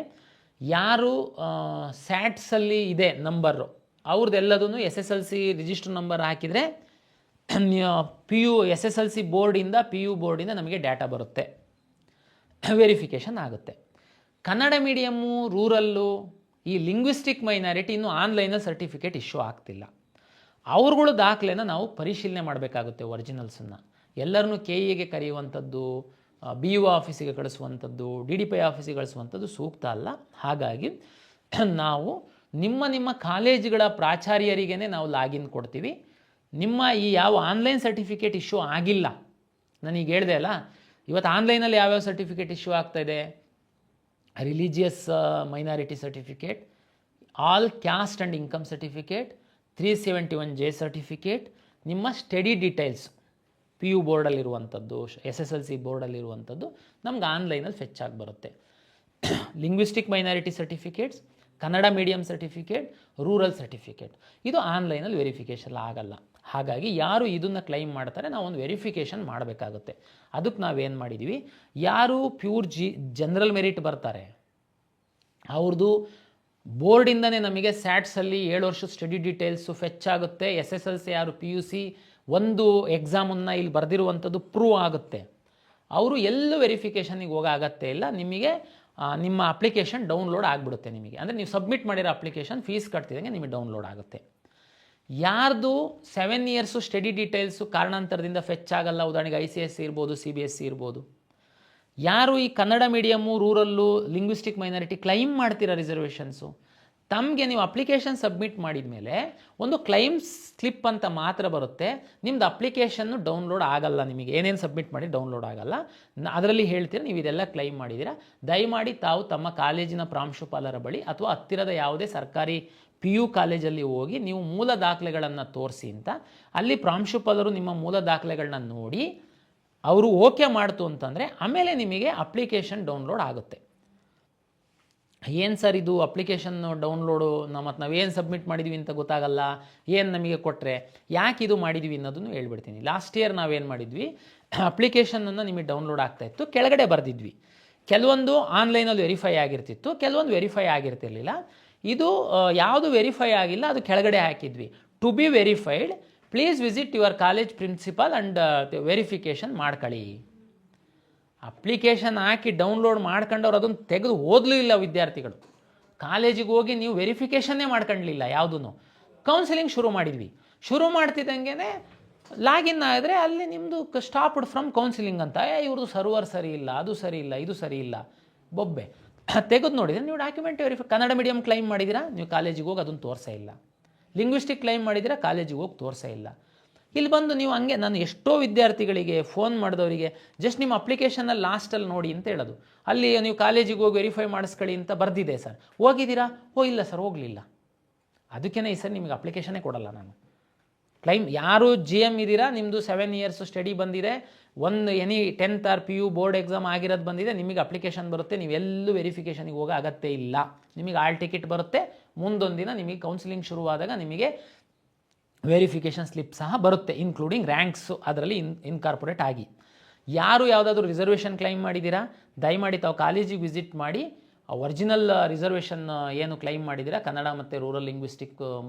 ಯಾರು ಸ್ಯಾಟ್ಸಲ್ಲಿ ಇದೆ ನಂಬರು ಅವ್ರದ್ದೆಲ್ಲದೂ SSLC ರಿಜಿಸ್ಟರ್ ನಂಬರ್ ಹಾಕಿದರೆ PU SSLC ಬೋರ್ಡಿಂದ PU ಬೋರ್ಡಿಂದ ನಮಗೆ ಡಾಟಾ ಬರುತ್ತೆ, ವೆರಿಫಿಕೇಷನ್ ಆಗುತ್ತೆ. ಕನ್ನಡ ಮೀಡಿಯಮ್ಮು, ರೂರಲ್ಲು, ಈ ಲಿಂಗ್ವಿಸ್ಟಿಕ್ ಮೈನಾರಿಟಿ ಇನ್ನೂ ಆನ್ಲೈನಲ್ಲಿ ಸರ್ಟಿಫಿಕೇಟ್ ಇಶ್ಯೂ ಆಗ್ತಿಲ್ಲ. ಅವ್ರುಗಳು ದಾಖಲೆನ ನಾವು ಪರಿಶೀಲನೆ ಮಾಡಬೇಕಾಗುತ್ತೆ. ಒರಿಜಿನಲ್ಸನ್ನು ಎಲ್ಲರನ್ನೂ KEAಗೆ ಕರೆಯುವಂಥದ್ದು, BO ಆಫೀಸಿಗೆ ಕಳಿಸುವಂಥದ್ದು, DDPI ಆಫೀಸಿಗೆ ಕಳಿಸುವಂಥದ್ದು ಸೂಕ್ತ ಅಲ್ಲ. ಹಾಗಾಗಿ ನಾವು ನಿಮ್ಮ ಕಾಲೇಜುಗಳ ಪ್ರಾಚಾರ್ಯರಿಗೇ ನಾವು ಲಾಗಿನ್ ಕೊಡ್ತೀವಿ. ನಿಮ್ಮ ಈ ಯಾವ ಆನ್ಲೈನ್ ಸರ್ಟಿಫಿಕೇಟ್ ಇಶ್ಯೂ ಆಗಿಲ್ಲ, ನಾನೀಗ ಹೇಳಿದೆ ಅಲ್ಲ, ಇವತ್ತು ಆನ್ಲೈನಲ್ಲಿ ಯಾವ್ಯಾವ ಸರ್ಟಿಫಿಕೇಟ್ ಇಶ್ಯೂ ಆಗ್ತಾಯಿದೆ: religious minority certificate, all caste and income certificate, 371J certificate, ನಿಮ್ಮ ಸ್ಟಡಿ ಡೀಟೇಲ್ಸ್ PU ಬೋರ್ಡಲ್ಲಿರುವಂಥದ್ದು, SSLC ಬೋರ್ಡಲ್ಲಿರುವಂಥದ್ದು ನಮ್ಗೆ ಆನ್ಲೈನಲ್ಲಿ ಫೆಚ್ ಆಗಿ ಬರುತ್ತೆ. Linguistic minority certificates, Kannada medium certificate, rural certificate ಇದು ಆನ್ಲೈನಲ್ಲಿ ವೆರಿಫಿಕೇಷನ್ ಆಗಲ್ಲ. ಹಾಗಾಗಿ ಯಾರು ಇದನ್ನು ಕ್ಲೈಮ್ ಮಾಡ್ತಾರೆ ನಾವು ಒಂದು ವೆರಿಫಿಕೇಷನ್ ಮಾಡಬೇಕಾಗುತ್ತೆ. ಅದಕ್ಕೆ ನಾವೇನು ಮಾಡಿದ್ದೀವಿ, ಯಾರು ಪ್ಯೂರ್ ಜನರಲ್ ಮೆರಿಟ್ ಬರ್ತಾರೆ ಅವ್ರದ್ದು ಬೋರ್ಡಿಂದನೇ ನಮಗೆ ಸ್ಯಾಟ್ಸಲ್ಲಿ 7 ವರ್ಷದ ಸ್ಟಡಿ ಡೀಟೇಲ್ಸು ಫೆಚ್ ಆಗುತ್ತೆ. SSLC ಯಾರು PUC ಒಂದು ಎಕ್ಸಾಮನ್ನು ಇಲ್ಲಿ ಬರೆದಿರುವಂಥದ್ದು ಪ್ರೂವ್ ಆಗುತ್ತೆ. ಅವರು ಎಲ್ಲೂ ವೆರಿಫಿಕೇಷನಿಗೆ ಹೋಗೋ ಇಲ್ಲ. ನಿಮಗೆ ನಿಮ್ಮ ಅಪ್ಲಿಕೇಶನ್ ಡೌನ್ಲೋಡ್ ಆಗಿಬಿಡುತ್ತೆ. ನಿಮಗೆ ಅಂದರೆ ನೀವು ಸಬ್ಮಿಟ್ ಮಾಡಿರೋ ಅಪ್ಲಿಕೇಶನ್ ಫೀಸ್ ಕಟ್ತಿದಂಗೆ ನಿಮಗೆ ಡೌನ್ಲೋಡ್ ಆಗುತ್ತೆ. ಯಾರ್ದು 7 ಇಯರ್ಸು ಸ್ಟಡಿ ಡೀಟೇಲ್ಸು ಕಾರಣಾಂತರದಿಂದ ಫೆಚ್ ಆಗಲ್ಲ, ಉದಾಹರಣೆಗೆ ICSE ಇರ್ಬೋದು, CBSE ಇರ್ಬೋದು, ಯಾರು ಈ Kannada medium, rural, linguistic minority claim ಮಾಡ್ತೀರಾ ರಿಸರ್ವೇಷನ್ಸು, ತಮಗೆ ನೀವು ಅಪ್ಲಿಕೇಶನ್ ಸಬ್ಮಿಟ್ ಮಾಡಿದ ಮೇಲೆ ಒಂದು ಕ್ಲೈಮ್ ಸ್ಲಿಪ್ ಅಂತ ಮಾತ್ರ ಬರುತ್ತೆ. ನಿಮ್ಮದು ಅಪ್ಲಿಕೇಶನ್ನು ಡೌನ್ಲೋಡ್ ಆಗಲ್ಲ. ನಿಮಗೆ ಏನೇನು ಸಬ್ಮಿಟ್ ಮಾಡಿ ಡೌನ್ಲೋಡ್ ಆಗಲ್ಲ. ಅದರಲ್ಲಿ ಹೇಳ್ತೀರಾ ನೀವು ಇದೆಲ್ಲ ಕ್ಲೈಮ್ ಮಾಡಿದ್ದೀರಾ. ದಯಮಾಡಿ ತಾವು ತಮ್ಮ ಕಾಲೇಜಿನ ಪ್ರಾಂಶುಪಾಲರ ಬಳಿ ಅಥವಾ ಹತ್ತಿರದ ಯಾವುದೇ ಸರ್ಕಾರಿ PU ಕಾಲೇಜಲ್ಲಿ ಹೋಗಿ ನೀವು ಮೂಲ ದಾಖಲೆಗಳನ್ನು ತೋರಿಸಿ ಅಂತ ಅಲ್ಲಿ ಪ್ರಾಂಶುಪಾಲರು ನಿಮ್ಮ ಮೂಲ ದಾಖಲೆಗಳನ್ನ ನೋಡಿ ಅವರು ಓಕೆ ಮಾಡ್ತು ಅಂತಂದರೆ ಆಮೇಲೆ ನಿಮಗೆ ಅಪ್ಲಿಕೇಶನ್ ಡೌನ್ಲೋಡ್ ಆಗುತ್ತೆ. ಏನು ಸರ್ ಇದು ಅಪ್ಲಿಕೇಶನ್ ಡೌನ್ಲೋಡು ಮತ್ತು ನಾವೇನು ಸಬ್ಮಿಟ್ ಮಾಡಿದ್ವಿ ಅಂತ ಗೊತ್ತಾಗಲ್ಲ, ಏನು ನಮಗೆ ಕೊಟ್ಟರೆ ಯಾಕೆ ಇದು ಮಾಡಿದ್ವಿ ಅನ್ನೋದನ್ನು ಹೇಳ್ಬಿಡ್ತೀನಿ. ಲಾಸ್ಟ್ ಇಯರ್ ನಾವೇನು ಮಾಡಿದ್ವಿ, ಅಪ್ಲಿಕೇಶನನ್ನು ನಿಮಗೆ ಡೌನ್ಲೋಡ್ ಆಗ್ತಾಯಿತ್ತು, ಕೆಳಗಡೆ ಬರೆದಿದ್ವಿ. ಕೆಲವೊಂದು ಆನ್ಲೈನಲ್ಲಿ ವೆರಿಫೈ ಆಗಿರ್ತಿತ್ತು, ಕೆಲವೊಂದು ವೆರಿಫೈ ಆಗಿರ್ತಿರ್ಲಿಲ್ಲ. ಇದು ಯಾವುದು ವೆರಿಫೈ ಆಗಿಲ್ಲ ಅದು ಕೆಳಗಡೆ ಹಾಕಿದ್ವಿ. To be verified please visit your college principal and verification ಮಾಡ್ಕೊಳ್ಳಿ. ಅಪ್ಲಿಕೇಶನ್ ಹಾಕಿ ಡೌನ್ಲೋಡ್ ಮಾಡ್ಕೊಂಡವ್ರು ಅದನ್ನು ತೆಗೆದು ಓದಲೂ ಇಲ್ಲ ವಿದ್ಯಾರ್ಥಿಗಳು. ಕಾಲೇಜಿಗೆ ಹೋಗಿ ನೀವು ವೆರಿಫಿಕೇಷನ್ನೇ ಮಾಡ್ಕೊಳ್ಳಲಿಲ್ಲ ಯಾವುದೂ. ಕೌನ್ಸಿಲಿಂಗ್ ಶುರು ಮಾಡಿದ್ವಿ. ಶುರು ಮಾಡ್ತಿದ್ದಂಗೆ ಲಾಗಿನ್ ಆದರೆ ಅಲ್ಲಿ ನಿಮ್ಮದು ಸ್ಟಾಪ್ಡ್ ಫ್ರಮ್ ಕೌನ್ಸಿಲಿಂಗ್ ಅಂತ, ಇವ್ರದ್ದು ಸರ್ವರ್ ಸರಿ ಇಲ್ಲ, ಅದು ಸರಿ ಇಲ್ಲ, ಇದು ಸರಿ ಇಲ್ಲ, ಬೊಬ್ಬೆ ತೆಗೆದು ನೋಡಿದರೆ ನೀವು document verify Kannada medium claim ಮಾಡಿದ್ದೀರಾ, ನೀವು ಕಾಲೇಜಿಗೆ ಹೋಗಿ ಅದನ್ನು ತೋರಿಸೇ ಇಲ್ಲ. ಲಿಂಗ್ವಿಸ್ಟಿಕ್ ಕ್ಲೈಮ್ ಮಾಡಿದ್ದೀರಾ, ಕಾಲೇಜಿಗೆ ಹೋಗಿ ತೋರಿಸೇ ಇಲ್ಲ. ಇಲ್ಲಿ ಬಂದು ನೀವು ಹಂಗೆ, ನಾನು ಎಷ್ಟೋ ವಿದ್ಯಾರ್ಥಿಗಳಿಗೆ ಫೋನ್ ಮಾಡಿದವರಿಗೆ ಜಸ್ಟ್ ನಿಮ್ಮ ಅಪ್ಲಿಕೇಶನಲ್ಲಿ ಲಾಸ್ಟಲ್ಲಿ ನೋಡಿ ಅಂತ ಹೇಳೋದು. ಅಲ್ಲಿ ನೀವು ಕಾಲೇಜಿಗೆ ಹೋಗಿ ವೆರಿಫೈ ಮಾಡಿಸ್ಕೊಳ್ಳಿ ಅಂತ ಬರೆದಿದೆ ಸರ್, ಹೋಗಿದ್ದೀರಾ? ಇಲ್ಲ ಸರ್ ಹೋಗಲಿಲ್ಲ. ಅದಕ್ಕೇ ಈ ಸರ್ ನಿಮಗೆ ಅಪ್ಲಿಕೇಶನ್ನೇ ಕೊಡಲ್ಲ ನಾನು. ಕ್ಲೈಮ್ ಯಾರು GM ಇದ್ದೀರಾ, ನಿಮ್ಮದು 7 ಇಯರ್ಸ್ ಸ್ಟಡಿ ಬಂದಿದೆ, ಒಂದು any 10th or PU board exam ಆಗಿರೋದು ಬಂದಿದೆ, ನಿಮಗೆ ಅಪ್ಲಿಕೇಶನ್ ಬರುತ್ತೆ, ನೀವೆಲ್ಲೂ ವೆರಿಫಿಕೇಷನಿಗೆ ಹೋಗೋ ಅಗತ್ಯ ಇಲ್ಲ. ನಿಮಗೆ ಆಲ್ ಟಿಕೆಟ್ ಬರುತ್ತೆ, ಮುಂದೊಂದು ದಿನ ನಿಮಗೆ ಕೌನ್ಸಿಲಿಂಗ್ ಶುರುವಾದಾಗ ನಿಮಗೆ ವೆರಿಫಿಕೇಷನ್ ಸ್ಲಿಪ್ ಸಹ ಬರುತ್ತೆ, ಇನ್ಕ್ಲೂಡಿಂಗ್ ರ್ಯಾಂಕ್ಸು ಅದರಲ್ಲಿ ಇನ್ಕಾರ್ಪೊರೇಟ್ ಆಗಿ. ಯಾರು ಯಾವುದಾದ್ರೂ ರಿಸರ್ವೇಷನ್ ಕ್ಲೈಮ್ ಮಾಡಿದ್ದೀರಾ, ದಯಮಾಡಿ ತಾವು ಕಾಲೇಜಿಗೆ ವಿಸಿಟ್ ಮಾಡಿ ಒರಿಜಿನಲ್ ರಿಸರ್ವೇಷನ್ ಏನು ಕ್ಲೈಮ್ ಮಾಡಿದ್ದೀರಾ ಕನ್ನಡ ಮತ್ತು ರೂರಲ್ ಲಿಂಗ್ವಿಸ್ಟಿಕ್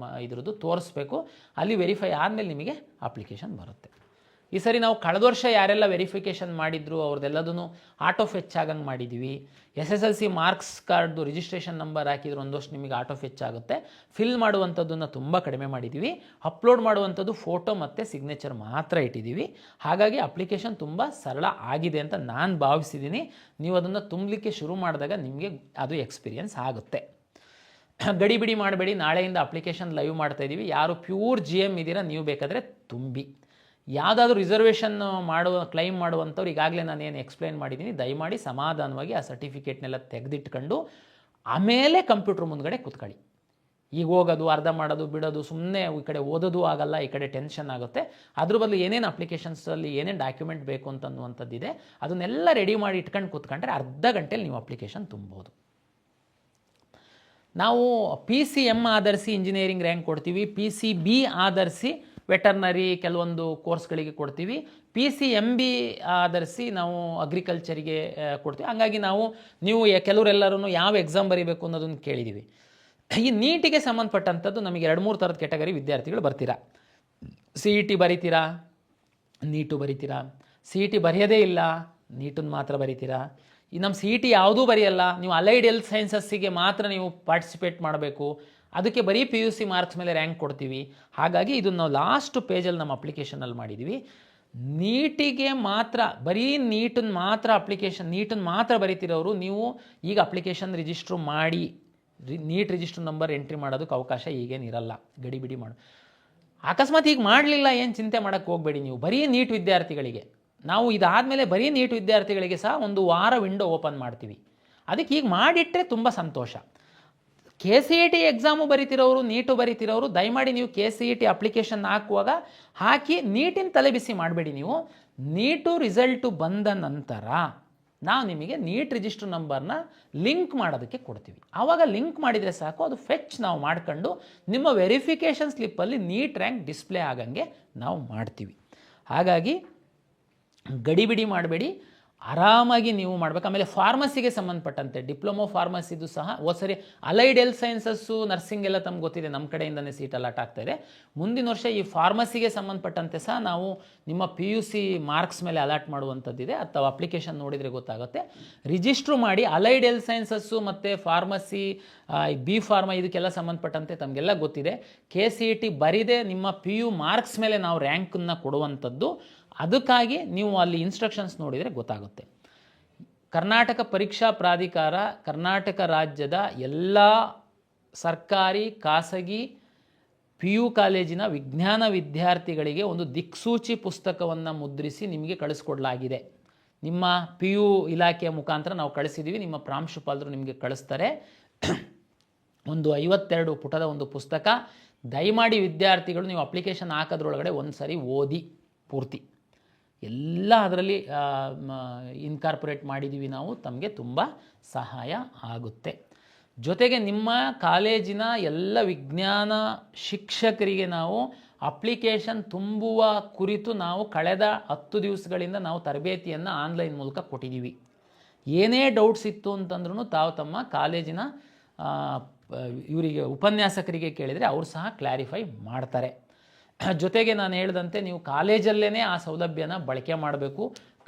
ಇದ್ರದ್ದು ತೋರಿಸ್ಬೇಕು. ಅಲ್ಲಿ ವೆರಿಫೈ ಆದಮೇಲೆ ನಿಮಗೆ ಅಪ್ಲಿಕೇಶನ್ ಬರುತ್ತೆ. ಈ ಸರಿ ನಾವು ಕಳೆದ ವರ್ಷ ಯಾರೆಲ್ಲ ವೆರಿಫಿಕೇಷನ್ ಮಾಡಿದ್ರು ಅವ್ರದ್ದೆಲ್ಲದೂ ಆಟೋ ಫೆಚ್ ಆಗಂಗೆ ಮಾಡಿದ್ವಿ. SSLC ಮಾರ್ಕ್ಸ್ ಕಾರ್ಡ್ದು ರಿಜಿಸ್ಟ್ರೇಷನ್ ನಂಬರ್ ಹಾಕಿದ್ರು ಒಂದಷ್ಟು ನಿಮಗೆ ಆಟೋ ಫೆಚ್ ಆಗುತ್ತೆ. ಫಿಲ್ ಮಾಡುವಂಥದ್ದನ್ನು ತುಂಬ ಕಡಿಮೆ ಮಾಡಿದ್ದೀವಿ. ಅಪ್ಲೋಡ್ ಮಾಡುವಂಥದ್ದು ಫೋಟೋ ಮತ್ತು ಸಿಗ್ನೇಚರ್ ಮಾತ್ರ ಇಟ್ಟಿದ್ದೀವಿ. ಹಾಗಾಗಿ ಅಪ್ಲಿಕೇಶನ್ ತುಂಬ ಸರಳ ಆಗಿದೆ ಅಂತ ನಾನು ಭಾವಿಸಿದ್ದೀನಿ. ನೀವು ಅದನ್ನು ತುಂಬಲಿಕ್ಕೆ ಶುರು ಮಾಡಿದಾಗ ನಿಮಗೆ ಅದು ಎಕ್ಸ್ಪೀರಿಯನ್ಸ್ ಆಗುತ್ತೆ. ಗಡಿಬಿಡಿ ಮಾಡಬೇಡಿ, ನಾಳೆಯಿಂದ ಅಪ್ಲಿಕೇಶನ್ ಲೈವ್ ಮಾಡ್ತಾಯಿದ್ದೀವಿ. ಯಾರು ಪ್ಯೂರ್ GM ಇದ್ದೀರಾ ನೀವು ಬೇಕಾದರೆ ತುಂಬಿ. ಯಾವುದಾದ್ರೂ ರಿಸರ್ವೇಷನ್ ಕ್ಲೈಮ್ ಮಾಡುವಂಥವ್ರು ಈಗಾಗಲೇ ನಾನು ಏನು ಎಕ್ಸ್ಪ್ಲೈನ್ ಮಾಡಿದ್ದೀನಿ, ದಯಮಾಡಿ ಸಮಾಧಾನವಾಗಿ ಆ ಸರ್ಟಿಫಿಕೇಟ್ನೆಲ್ಲ ತೆಗೆದಿಟ್ಕೊಂಡು ಆಮೇಲೆ ಕಂಪ್ಯೂಟ್ರ್ ಮುಂದ್ಗಡೆ ಕೂತ್ಕೊಳ್ಳಿ. ಈಗ ಹೋಗೋದು ಅರ್ಧ ಮಾಡೋದು ಬಿಡೋದು, ಸುಮ್ಮನೆ ಈ ಕಡೆ ಓದೋದು ಆಗಲ್ಲ, ಈ ಕಡೆ ಟೆನ್ಷನ್ ಆಗುತ್ತೆ. ಅದ್ರ ಬದಲು ಏನೇನು ಅಪ್ಲಿಕೇಶನ್ಸಲ್ಲಿ ಏನೇನು ಡಾಕ್ಯುಮೆಂಟ್ ಬೇಕು ಅಂತನ್ನುವಂಥದ್ದಿದೆ ಅದನ್ನೆಲ್ಲ ರೆಡಿ ಮಾಡಿ ಇಟ್ಕೊಂಡು ಕೂತ್ಕೊಂಡ್ರೆ ಅರ್ಧ ಗಂಟೆಲಿ ನೀವು ಅಪ್ಲಿಕೇಶನ್ ತುಂಬೋದು. ನಾವು PCM ಆಧರಿಸಿ ಇಂಜಿನಿಯರಿಂಗ್ ರ್ಯಾಂಕ್ ಕೊಡ್ತೀವಿ, PCB ಆಧರಿಸಿ ವೆಟರ್ನರಿ ಕೆಲವೊಂದು ಕೋರ್ಸ್ಗಳಿಗೆ ಕೊಡ್ತೀವಿ, PCMB ಆಧರಿಸಿ ನಾವು ಅಗ್ರಿಕಲ್ಚರಿಗೆ ಕೊಡ್ತೀವಿ. ಹಂಗಾಗಿ ನೀವು ಕೆಲವರೆಲ್ಲರೂ ಯಾವ ಎಕ್ಸಾಮ್ ಬರೀಬೇಕು ಅನ್ನೋದನ್ನು ಕೇಳಿದ್ದೀವಿ. ಈ ನೀಟಿಗೆ ಸಂಬಂಧಪಟ್ಟಂಥದ್ದು ನಮಗೆ 2-3 ಥರದ ಕೆಟಗರಿ ವಿದ್ಯಾರ್ಥಿಗಳು ಬರ್ತೀರಾ. CET ಬರೀತೀರಾ, ನೀಟು ಬರೀತೀರಾ, CET ಬರೆಯೋದೇ ಇಲ್ಲ, ನೀಟನ್ನು ಮಾತ್ರ ಬರೀತೀರಾ. ಈ ನಮ್ಮ CET ಯಾವುದೂ ಬರೆಯಲ್ಲ, ನೀವು ಅಲೈಡ್ ಹೆಲ್ತ್ ಸೈನ್ಸಸ್ಸಿಗೆ ಮಾತ್ರ ನೀವು ಪಾರ್ಟಿಸಿಪೇಟ್ ಮಾಡಬೇಕು, ಅದಕ್ಕೆ ಬರೀ PUC ಮಾರ್ಕ್ಸ್ ಮೇಲೆ ರ್ಯಾಂಕ್ ಕೊಡ್ತೀವಿ. ಹಾಗಾಗಿ ಇದನ್ನು ನಾವು ಲಾಸ್ಟ್ ಪೇಜಲ್ಲಿ ನಮ್ಮ ಅಪ್ಲಿಕೇಶನಲ್ಲಿ ಮಾಡಿದ್ದೀವಿ. ನೀಟಿಗೆ ಮಾತ್ರ ಬರೀ ನೀಟನ್ನು ಮಾತ್ರ ಬರೀತಿರೋರು ನೀವು ಈಗ ಅಪ್ಲಿಕೇಶನ್ ರಿಜಿಸ್ಟ್ರು ಮಾಡಿ ನೀಟ್ ರಿಜಿಸ್ಟ್ರ್ ನಂಬರ್ ಎಂಟ್ರಿ ಮಾಡೋದಕ್ಕೆ ಅವಕಾಶ ಈಗೇನಿರಲ್ಲ. ಗಡಿಬಿಡಿ ಮಾಡು. ಅಕಸ್ಮಾತ್ ಈಗ ಮಾಡಲಿಲ್ಲ ಏನು ಚಿಂತೆ ಮಾಡೋಕ್ಕೆ ಹೋಗಬೇಡಿ. ನೀವು ಬರೀ ನೀಟ್ ವಿದ್ಯಾರ್ಥಿಗಳಿಗೆ ನಾವು ಇದಾದಮೇಲೆ ಬರೀ ನೀಟ್ ವಿದ್ಯಾರ್ಥಿಗಳಿಗೆ ಸಹ 1 ವಾರ ವಿಂಡೋ ಓಪನ್ ಮಾಡ್ತೀವಿ. ಅದಕ್ಕೆ ಈಗ ಮಾಡಿಟ್ಟರೆ ತುಂಬ ಸಂತೋಷ. KCET ಎಕ್ಸಾಮು ಬರೀತಿರೋರು, ನೀಟು ಬರೀತಿರೋರು ದಯಮಾಡಿ ನೀವು KCET ಅಪ್ಲಿಕೇಶನ್ ಹಾಕಿ ನೀಟಿನ ತಲೆಬಿಸಿ ಮಾಡಬೇಡಿ. ನೀವು ನೀಟು ರಿಸಲ್ಟು ಬಂದ ನಂತರ ನಾವು ನಿಮಗೆ ನೀಟ್ ರಿಜಿಸ್ಟ್ರ್ ನಂಬರ್ನ ಲಿಂಕ್ ಮಾಡೋದಕ್ಕೆ ಕೊಡ್ತೀವಿ. ಆವಾಗ ಲಿಂಕ್ ಮಾಡಿದರೆ ಸಾಕು, ಅದು ಫೆಚ್ ನಾವು ಮಾಡ್ಕೊಂಡು ನಿಮ್ಮ ವೆರಿಫಿಕೇಷನ್ ಸ್ಲಿಪ್ಪಲ್ಲಿ ನೀಟ್ ರ್ಯಾಂಕ್ ಡಿಸ್ಪ್ಲೇ ಆಗಂಗೆ ನಾವು ಮಾಡ್ತೀವಿ. ಹಾಗಾಗಿ ಗಡಿಬಿಡಿ ಮಾಡಬೇಡಿ, ಆರಾಮಾಗಿ ನೀವು ಮಾಡಬೇಕು. ಆಮೇಲೆ ಫಾರ್ಮಸಿಗೆ ಸಂಬಂಧಪಟ್ಟಂತೆ ಡಿಪ್ಲೊಮೊ ಫಾರ್ಮಸಿದು ಸಹ ಸರಿ ಅಲೈಡ್ ಹೆಲ್ತ್ ಸೈನ್ಸಸ್ಸು ನರ್ಸಿಂಗ್ ಎಲ್ಲ ತಮ್ಗೆ ಗೊತ್ತಿದೆ, ನಮ್ಮ ಕಡೆಯಿಂದನೇ ಸೀಟ್ ಅಲಾಟ್ ಆಗ್ತಾಯಿದೆ. ಮುಂದಿನ ವರ್ಷ ಈ ಫಾರ್ಮಸಿಗೆ ಸಂಬಂಧಪಟ್ಟಂತೆ ಸಹ ನಾವು ನಿಮ್ಮ PUC ಮಾರ್ಕ್ಸ್ ಮೇಲೆ ಅಲಾಟ್ ಮಾಡುವಂಥದ್ದಿದೆ. ಅಥವಾ ಅಪ್ಲಿಕೇಶನ್ ನೋಡಿದರೆ ಗೊತ್ತಾಗುತ್ತೆ. ರಿಜಿಸ್ಟ್ರು ಮಾಡಿ. ಅಲೈಡ್ ಹೆಲ್ತ್ ಸೈನ್ಸಸ್ಸು ಮತ್ತು ಫಾರ್ಮಸಿ, B ಫಾರ್ಮಾ ಇದಕ್ಕೆಲ್ಲ ಸಂಬಂಧಪಟ್ಟಂತೆ ತಮಗೆಲ್ಲ ಗೊತ್ತಿದೆ. KCET ಬರೀದೆ ನಿಮ್ಮ PU ಮಾರ್ಕ್ಸ್ ಮೇಲೆ ನಾವು ರ್ಯಾಂಕನ್ನು ಕೊಡುವಂಥದ್ದು. ಅದಕ್ಕಾಗಿ ನೀವು ಅಲ್ಲಿ ಇನ್ಸ್ಟ್ರಕ್ಷನ್ಸ್ ನೋಡಿದರೆ ಗೊತ್ತಾಗುತ್ತೆ. ಕರ್ನಾಟಕ ಪರೀಕ್ಷಾ ಪ್ರಾಧಿಕಾರ ಕರ್ನಾಟಕ ರಾಜ್ಯದ ಎಲ್ಲ ಸರ್ಕಾರಿ ಖಾಸಗಿ PU ಕಾಲೇಜಿನ ವಿಜ್ಞಾನ ವಿದ್ಯಾರ್ಥಿಗಳಿಗೆ ಒಂದು ದಿಕ್ಸೂಚಿ ಪುಸ್ತಕವನ್ನು ಮುದ್ರಿಸಿ ನಿಮಗೆ ಕಳಿಸ್ಕೊಡ್ಲಾಗಿದೆ. ನಿಮ್ಮ PU ಇಲಾಖೆಯ ಮುಖಾಂತರ ನಾವು ಕಳಿಸಿದ್ದೀವಿ. ನಿಮ್ಮ ಪ್ರಾಂಶುಪಾಲರು ನಿಮಗೆ ಕಳಿಸ್ತಾರೆ. ಒಂದು 52 ಪುಟದ ಒಂದು ಪುಸ್ತಕ. ದಯಮಾಡಿ ವಿದ್ಯಾರ್ಥಿಗಳು ನೀವು ಅಪ್ಲಿಕೇಶನ್ ಹಾಕೋದ್ರೊಳಗಡೆ ಒಂದು ಸರಿ ಓದಿ ಪೂರ್ತಿ. ಎಲ್ಲ ಅದರಲ್ಲಿ ಇನ್ಕಾರ್ಪೊರೇಟ್ ಮಾಡಿದ್ದೀವಿ ನಾವು. ತಮಗೆ ತುಂಬ ಸಹಾಯ ಆಗುತ್ತೆ. ಜೊತೆಗೆ ನಿಮ್ಮ ಕಾಲೇಜಿನ ಎಲ್ಲ ವಿಜ್ಞಾನ ಶಿಕ್ಷಕರಿಗೆ ನಾವು ಅಪ್ಲಿಕೇಶನ್ ತುಂಬುವ ಕುರಿತು ನಾವು ಕಳೆದ 10 ದಿವಸಗಳಿಂದ ನಾವು ತರಬೇತಿಯನ್ನು ಆನ್ಲೈನ್ ಮೂಲಕ ಕೊಟ್ಟಿದ್ದೀವಿ. ಏನೇ ಡೌಟ್ಸ್ ಇತ್ತು ಅಂತಂದ್ರೂ ತಾವು ತಮ್ಮ ಕಾಲೇಜಿನ ಇವರಿಗೆ ಉಪನ್ಯಾಸಕರಿಗೆ ಕೇಳಿದರೆ ಅವರು ಸಹ ಕ್ಲಾರಿಫೈ ಮಾಡ್ತಾರೆ. ಜೊತೆಗೆ ನಾನು ಹೇಳಿದಂತೆ ನೀವು ಕಾಲೇಜಲ್ಲೇ ಆ ಸೌಲಭ್ಯನ ಬಳಕೆ ಮಾಡಬೇಕು.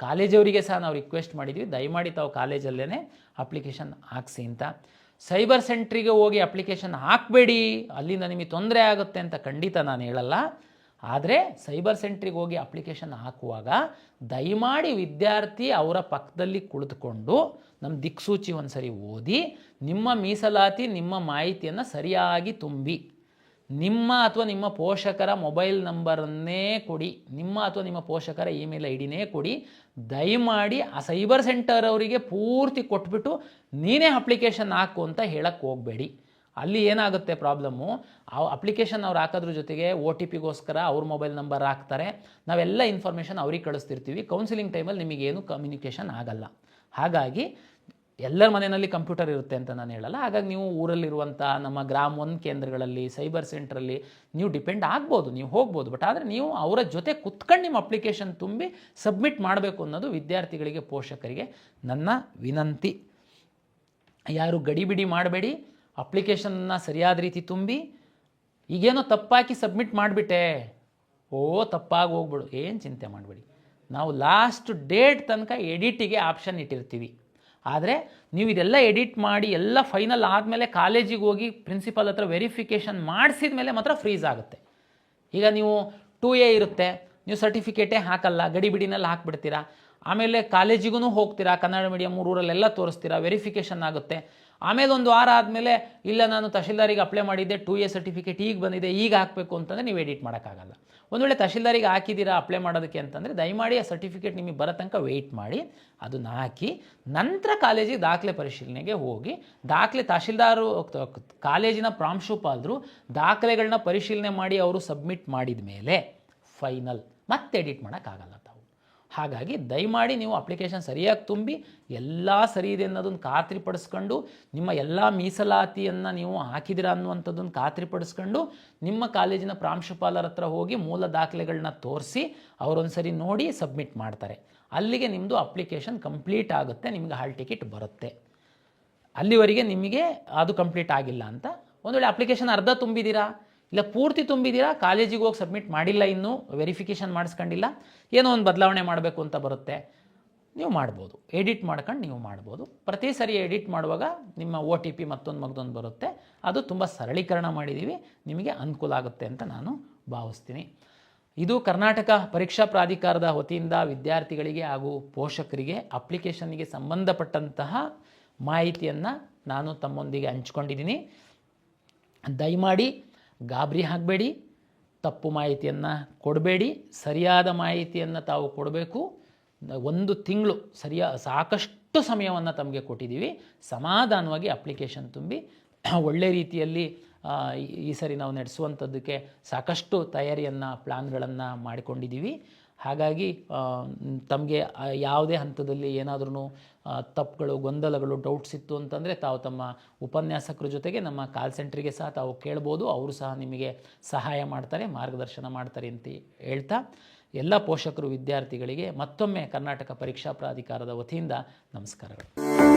ಕಾಲೇಜವರಿಗೆ ಸಹ ನಾವು ರಿಕ್ವೆಸ್ಟ್ ಮಾಡಿದ್ವಿ, ದಯಮಾಡಿ ತಾವು ಕಾಲೇಜಲ್ಲೇ ಅಪ್ಲಿಕೇಶನ್ ಹಾಕ್ಸಿ ಅಂತ. ಸೈಬರ್ ಸೆಂಟ್ರಿಗೆ ಹೋಗಿ ಅಪ್ಲಿಕೇಶನ್ ಹಾಕಬೇಡಿ, ಅಲ್ಲಿಂದ ನಿಮಗೆ ತೊಂದರೆ ಆಗುತ್ತೆ ಅಂತ ಖಂಡಿತ ನಾನು ಹೇಳಲ್ಲ. ಆದರೆ ಸೈಬರ್ ಸೆಂಟ್ರಿಗೆ ಹೋಗಿ ಅಪ್ಲಿಕೇಶನ್ ಹಾಕುವಾಗ ದಯಮಾಡಿ ವಿದ್ಯಾರ್ಥಿ ಅವರ ಪಕ್ಕದಲ್ಲಿ ಕುಳಿತುಕೊಂಡು ನಮ್ಮ ದಿಕ್ಸೂಚಿ ಒಂದು ಸರಿ ಓದಿ ನಿಮ್ಮ ಮೀಸಲಾತಿ ನಿಮ್ಮ ಮಾಹಿತಿಯನ್ನು ಸರಿಯಾಗಿ ತುಂಬಿ, ನಿಮ್ಮ ಅಥವಾ ನಿಮ್ಮ ಪೋಷಕರ ಮೊಬೈಲ್ ನಂಬರನ್ನೇ ಕೊಡಿ, ನಿಮ್ಮ ಅಥವಾ ನಿಮ್ಮ ಪೋಷಕರ ಇಮೇಲ್ ಐ ಡಿನೇ ಕೊಡಿ. ದಯಮಾಡಿ ಆ ಸೈಬರ್ ಸೆಂಟರ್ ಅವರಿಗೆ ಪೂರ್ತಿ ಕೊಟ್ಬಿಟ್ಟು ನೀನೇ ಅಪ್ಲಿಕೇಶನ್ ಹಾಕು ಅಂತ ಹೇಳಕ್ಕೆ ಹೋಗಬೇಡಿ. ಅಲ್ಲಿ ಏನಾಗುತ್ತೆ ಪ್ರಾಬ್ಲಮ್ಮು, ಆ ಅಪ್ಲಿಕೇಶನ್ ಅವ್ರು ಹಾಕೋದ್ರ ಜೊತೆಗೆ OTP ಗೋಸ್ಕರ ಅವ್ರ ಮೊಬೈಲ್ ನಂಬರ್ ಹಾಕ್ತಾರೆ. ನಾವೆಲ್ಲ ಇನ್ಫಾರ್ಮೇಷನ್ ಅವ್ರಿಗೆ ಕಳಿಸ್ತಿರ್ತೀವಿ. ಕೌನ್ಸಿಲಿಂಗ್ ಟೈಮಲ್ಲಿ ನಿಮಗೇನು ಕಮ್ಯುನಿಕೇಷನ್ ಆಗಲ್ಲ. ಹಾಗಾಗಿ ಎಲ್ಲರ ಮನೆಯಲ್ಲಿ ಕಂಪ್ಯೂಟರ್ ಇರುತ್ತೆ ಅಂತ ನಾನು ಹೇಳಲ್ಲ. ಹಾಗಾಗಿ ನೀವು ಊರಲ್ಲಿರುವಂಥ ನಮ್ಮ ಗ್ರಾಮ 1 ಕೇಂದ್ರಗಳಲ್ಲಿ ಸೈಬರ್ ಸೆಂಟ್ರಲ್ಲಿ ನೀವು ಡಿಪೆಂಡ್ ಆಗ್ಬೋದು, ನೀವು ಹೋಗ್ಬೋದು. ಬಟ್ ಆದರೆ ನೀವು ಅವರ ಜೊತೆ ಕುತ್ಕೊಂಡು ನಿಮ್ಮ ಅಪ್ಲಿಕೇಶನ್ ತುಂಬಿ ಸಬ್ಮಿಟ್ ಮಾಡಬೇಕು ಅನ್ನೋದು ವಿದ್ಯಾರ್ಥಿಗಳಿಗೆ, ಪೋಷಕರಿಗೆ ನನ್ನ ವಿನಂತಿ. ಯಾರು ಗಡಿಬಿಡಿ ಮಾಡಬೇಡಿ, ಅಪ್ಲಿಕೇಶನ್ನ ಸರಿಯಾದ ರೀತಿ ತುಂಬಿ. ಈಗೇನೋ ತಪ್ಪಾಕಿ ಸಬ್ಮಿಟ್ ಮಾಡಿಬಿಟ್ಟೆ, ತಪ್ಪಾಗಿ ಹೋಗ್ಬಿಡು, ಏನು ಚಿಂತೆ ಮಾಡಬೇಡಿ. ನಾವು ಲಾಸ್ಟ್ ಡೇಟ್ ತನಕ ಎಡಿಟಿಗೆ ಆಪ್ಷನ್ ಇಟ್ಟಿರ್ತೀವಿ. ಆದರೆ ನೀವು ಇದೆಲ್ಲ ಎಡಿಟ್ ಮಾಡಿ ಎಲ್ಲ ಫೈನಲ್ ಆದಮೇಲೆ ಕಾಲೇಜಿಗೆ ಹೋಗಿ ಪ್ರಿನ್ಸಿಪಲ್ ಹತ್ರ ವೆರಿಫಿಕೇಷನ್ ಮಾಡಿಸಿದ ಮೇಲೆ ಮಾತ್ರ ಫ್ರೀಸ್ ಆಗುತ್ತೆ. ಈಗ ನೀವು 2A ಇರುತ್ತೆ, ನೀವು ಸರ್ಟಿಫಿಕೇಟೇ ಹಾಕಲ್ಲ, ಗಡಿಬಿಡಿನಲ್ಲಿ ಹಾಕ್ಬಿಡ್ತೀರಾ. ಆಮೇಲೆ ಕಾಲೇಜಿಗೂ ಹೋಗ್ತೀರಾ, ಕನ್ನಡ ಮೀಡಿಯಮ್ ಊರಲ್ಲೆಲ್ಲ ತೋರಿಸ್ತೀರಾ, ವೆರಿಫಿಕೇಷನ್ ಆಗುತ್ತೆ. ಆಮೇಲೆ ಒಂದು ವಾರ ಆದಮೇಲೆ ಇಲ್ಲ ನಾನು ತಹಶೀಲ್ದಾರಿಗೆ ಅಪ್ಲೈ ಮಾಡಿದ್ದೆ, 2A ಸರ್ಟಿಫಿಕೇಟ್ ಈಗ ಬಂದಿದೆ, ಈಗ ಹಾಕಬೇಕು ಅಂತಂದರೆ ನೀವು ಎಡಿಟ್ ಮಾಡೋಕ್ಕಾಗಲ್ಲ. ಒಂದು ವೇಳೆ ತಹಶೀಲ್ದಾರಿಗೆ ಹಾಕಿದ್ದೀರಾ ಅಪ್ಲೈ ಮಾಡೋದಕ್ಕೆ ಅಂತಂದರೆ ದಯಮಾಡಿ ಆ ಸರ್ಟಿಫಿಕೇಟ್ ನಿಮಗೆ ಬರೋ ತನಕ ವೆಯ್ಟ್ ಮಾಡಿ, ಅದನ್ನು ಹಾಕಿ ನಂತರ ಕಾಲೇಜಿಗೆ ದಾಖಲೆ ಪರಿಶೀಲನೆಗೆ ಹೋಗಿ. ದಾಖಲೆ ತಹಶೀಲ್ದಾರು ಕಾಲೇಜಿನ ಪ್ರಾಂಶುಪಾಲರು ದಾಖಲೆಗಳನ್ನ ಪರಿಶೀಲನೆ ಮಾಡಿ ಅವರು ಸಬ್ಮಿಟ್ ಮಾಡಿದ ಮೇಲೆ ಫೈನಲ್ ಮತ್ತೆ ಎಡಿಟ್ ಮಾಡೋಕ್ಕಾಗಲ್ಲ ತಾವು. ಹಾಗಾಗಿ ದಯಮಾಡಿ ನೀವು ಅಪ್ಲಿಕೇಶನ್ ಸರಿಯಾಗಿ ತುಂಬಿ ಎಲ್ಲ ಸರಿ ಇದೆ ಅನ್ನೋದನ್ನು ಖಾತ್ರಿಪಡಿಸ್ಕೊಂಡು, ನಿಮ್ಮ ಎಲ್ಲ ಮೀಸಲಾತಿಯನ್ನು ನೀವು ಹಾಕಿದಿರಾ ಅನ್ನುವಂಥದ್ದನ್ನು ಖಾತ್ರಿಪಡಿಸ್ಕೊಂಡು ನಿಮ್ಮ ಕಾಲೇಜಿನ ಪ್ರಾಂಶುಪಾಲರ ಹತ್ರ ಹೋಗಿ ಮೂಲ ದಾಖಲೆಗಳನ್ನ ತೋರಿಸಿ ಅವರೊಂದು ಸರಿ ನೋಡಿ ಸಬ್ಮಿಟ್ ಮಾಡ್ತಾರೆ. ಅಲ್ಲಿಗೆ ನಿಮ್ಮದು ಅಪ್ಲಿಕೇಶನ್ ಕಂಪ್ಲೀಟ್ ಆಗುತ್ತೆ, ನಿಮಗೆ ಹಾಲ್ ಟಿಕೆಟ್ ಬರುತ್ತೆ. ಅಲ್ಲಿವರೆಗೆ ನಿಮಗೆ ಅದು ಕಂಪ್ಲೀಟ್ ಆಗಿಲ್ಲ ಅಂತ. ಒಂದು ವೇಳೆ ಅಪ್ಲಿಕೇಶನ್ ಅರ್ಧ ತುಂಬಿದ್ದೀರಾ ಇಲ್ಲ ಪೂರ್ತಿ ತುಂಬಿದ್ದೀರಾ, ಕಾಲೇಜಿಗೆ ಹೋಗಿ ಸಬ್ಮಿಟ್ ಮಾಡಿಲ್ಲ, ಇನ್ನೂ ವೆರಿಫಿಕೇಷನ್ ಮಾಡಿಸ್ಕೊಂಡಿಲ್ಲ, ಏನೋ ಒಂದು ಬದಲಾವಣೆ ಮಾಡಬೇಕು ಅಂತ ಬರುತ್ತೆ, ನೀವು ಮಾಡ್ಬೋದು. ಎಡಿಟ್ ಮಾಡ್ಕೊಂಡು ನೀವು ಮಾಡ್ಬೋದು. ಪ್ರತಿ ಸರಿ ಎಡಿಟ್ ಮಾಡುವಾಗ ನಿಮ್ಮ OTP ಮತ್ತೊಂದು ಬರುತ್ತೆ. ಅದು ತುಂಬ ಸರಳೀಕರಣ ಮಾಡಿದ್ದೀವಿ, ನಿಮಗೆ ಅನುಕೂಲ ಆಗುತ್ತೆ ಅಂತ ನಾನು ಭಾವಿಸ್ತೀನಿ. ಇದು ಕರ್ನಾಟಕ ಪರೀಕ್ಷಾ ಪ್ರಾಧಿಕಾರದ ವತಿಯಿಂದ ವಿದ್ಯಾರ್ಥಿಗಳಿಗೆ ಹಾಗೂ ಪೋಷಕರಿಗೆ ಅಪ್ಲಿಕೇಶನ್ಗೆ ಸಂಬಂಧಪಟ್ಟಂತಹ ಮಾಹಿತಿಯನ್ನು ನಾನು ತಮ್ಮೊಂದಿಗೆ ಹಂಚ್ಕೊಂಡಿದ್ದೀನಿ. ದಯಮಾಡಿ ಗಾಬರಿ ಆಗಬೇಡಿ, ತಪ್ಪು ಮಾಹಿತಿಯನ್ನು ಕೊಡಬೇಡಿ, ಸರಿಯಾದ ಮಾಹಿತಿಯನ್ನು ತಾವು ಕೊಡಬೇಕು. 1 ತಿಂಗಳು ಸಾಕಷ್ಟು ಸಮಯವನ್ನು ತಮಗೆ ಕೊಟ್ಟಿದ್ದೀವಿ. ಸಮಾಧಾನವಾಗಿ ಅಪ್ಲಿಕೇಶನ್ ತುಂಬಿ ಒಳ್ಳೆ ರೀತಿಯಲ್ಲಿ ಈ ಸರಿ ನಾವು ನಡೆಸುವಂಥದ್ದಕ್ಕೆ ಸಾಕಷ್ಟು ತಯಾರಿಯನ್ನು ಪ್ಲ್ಯಾನ್ಗಳನ್ನು ಮಾಡಿಕೊಂಡಿದ್ದೀವಿ. ಹಾಗಾಗಿ ತಮಗೆ ಯಾವುದೇ ಹಂತದಲ್ಲಿ ಏನಾದ್ರೂ ತಪ್ಪುಗಳು, ಗೊಂದಲಗಳು, ಡೌಟ್ಸ್ ಇತ್ತು ಅಂತಂದರೆ ತಾವು ತಮ್ಮ ಉಪನ್ಯಾಸಕರ ಜೊತೆಗೆ ನಮ್ಮ ಕಾಲ್ ಸೆಂಟ್ರಿಗೆ ಸಹ ತಾವು ಕೇಳ್ಬೋದು. ಅವರು ಸಹ ನಿಮಗೆ ಸಹಾಯ ಮಾಡ್ತಾರೆ, ಮಾರ್ಗದರ್ಶನ ಮಾಡ್ತಾರೆ ಅಂತ ಹೇಳ್ತಾ ಎಲ್ಲ ಪೋಷಕರು, ವಿದ್ಯಾರ್ಥಿಗಳಿಗೆ ಮತ್ತೊಮ್ಮೆ ಕರ್ನಾಟಕ ಪರೀಕ್ಷಾ ಪ್ರಾಧಿಕಾರದ ವತಿಯಿಂದ ನಮಸ್ಕಾರಗಳು.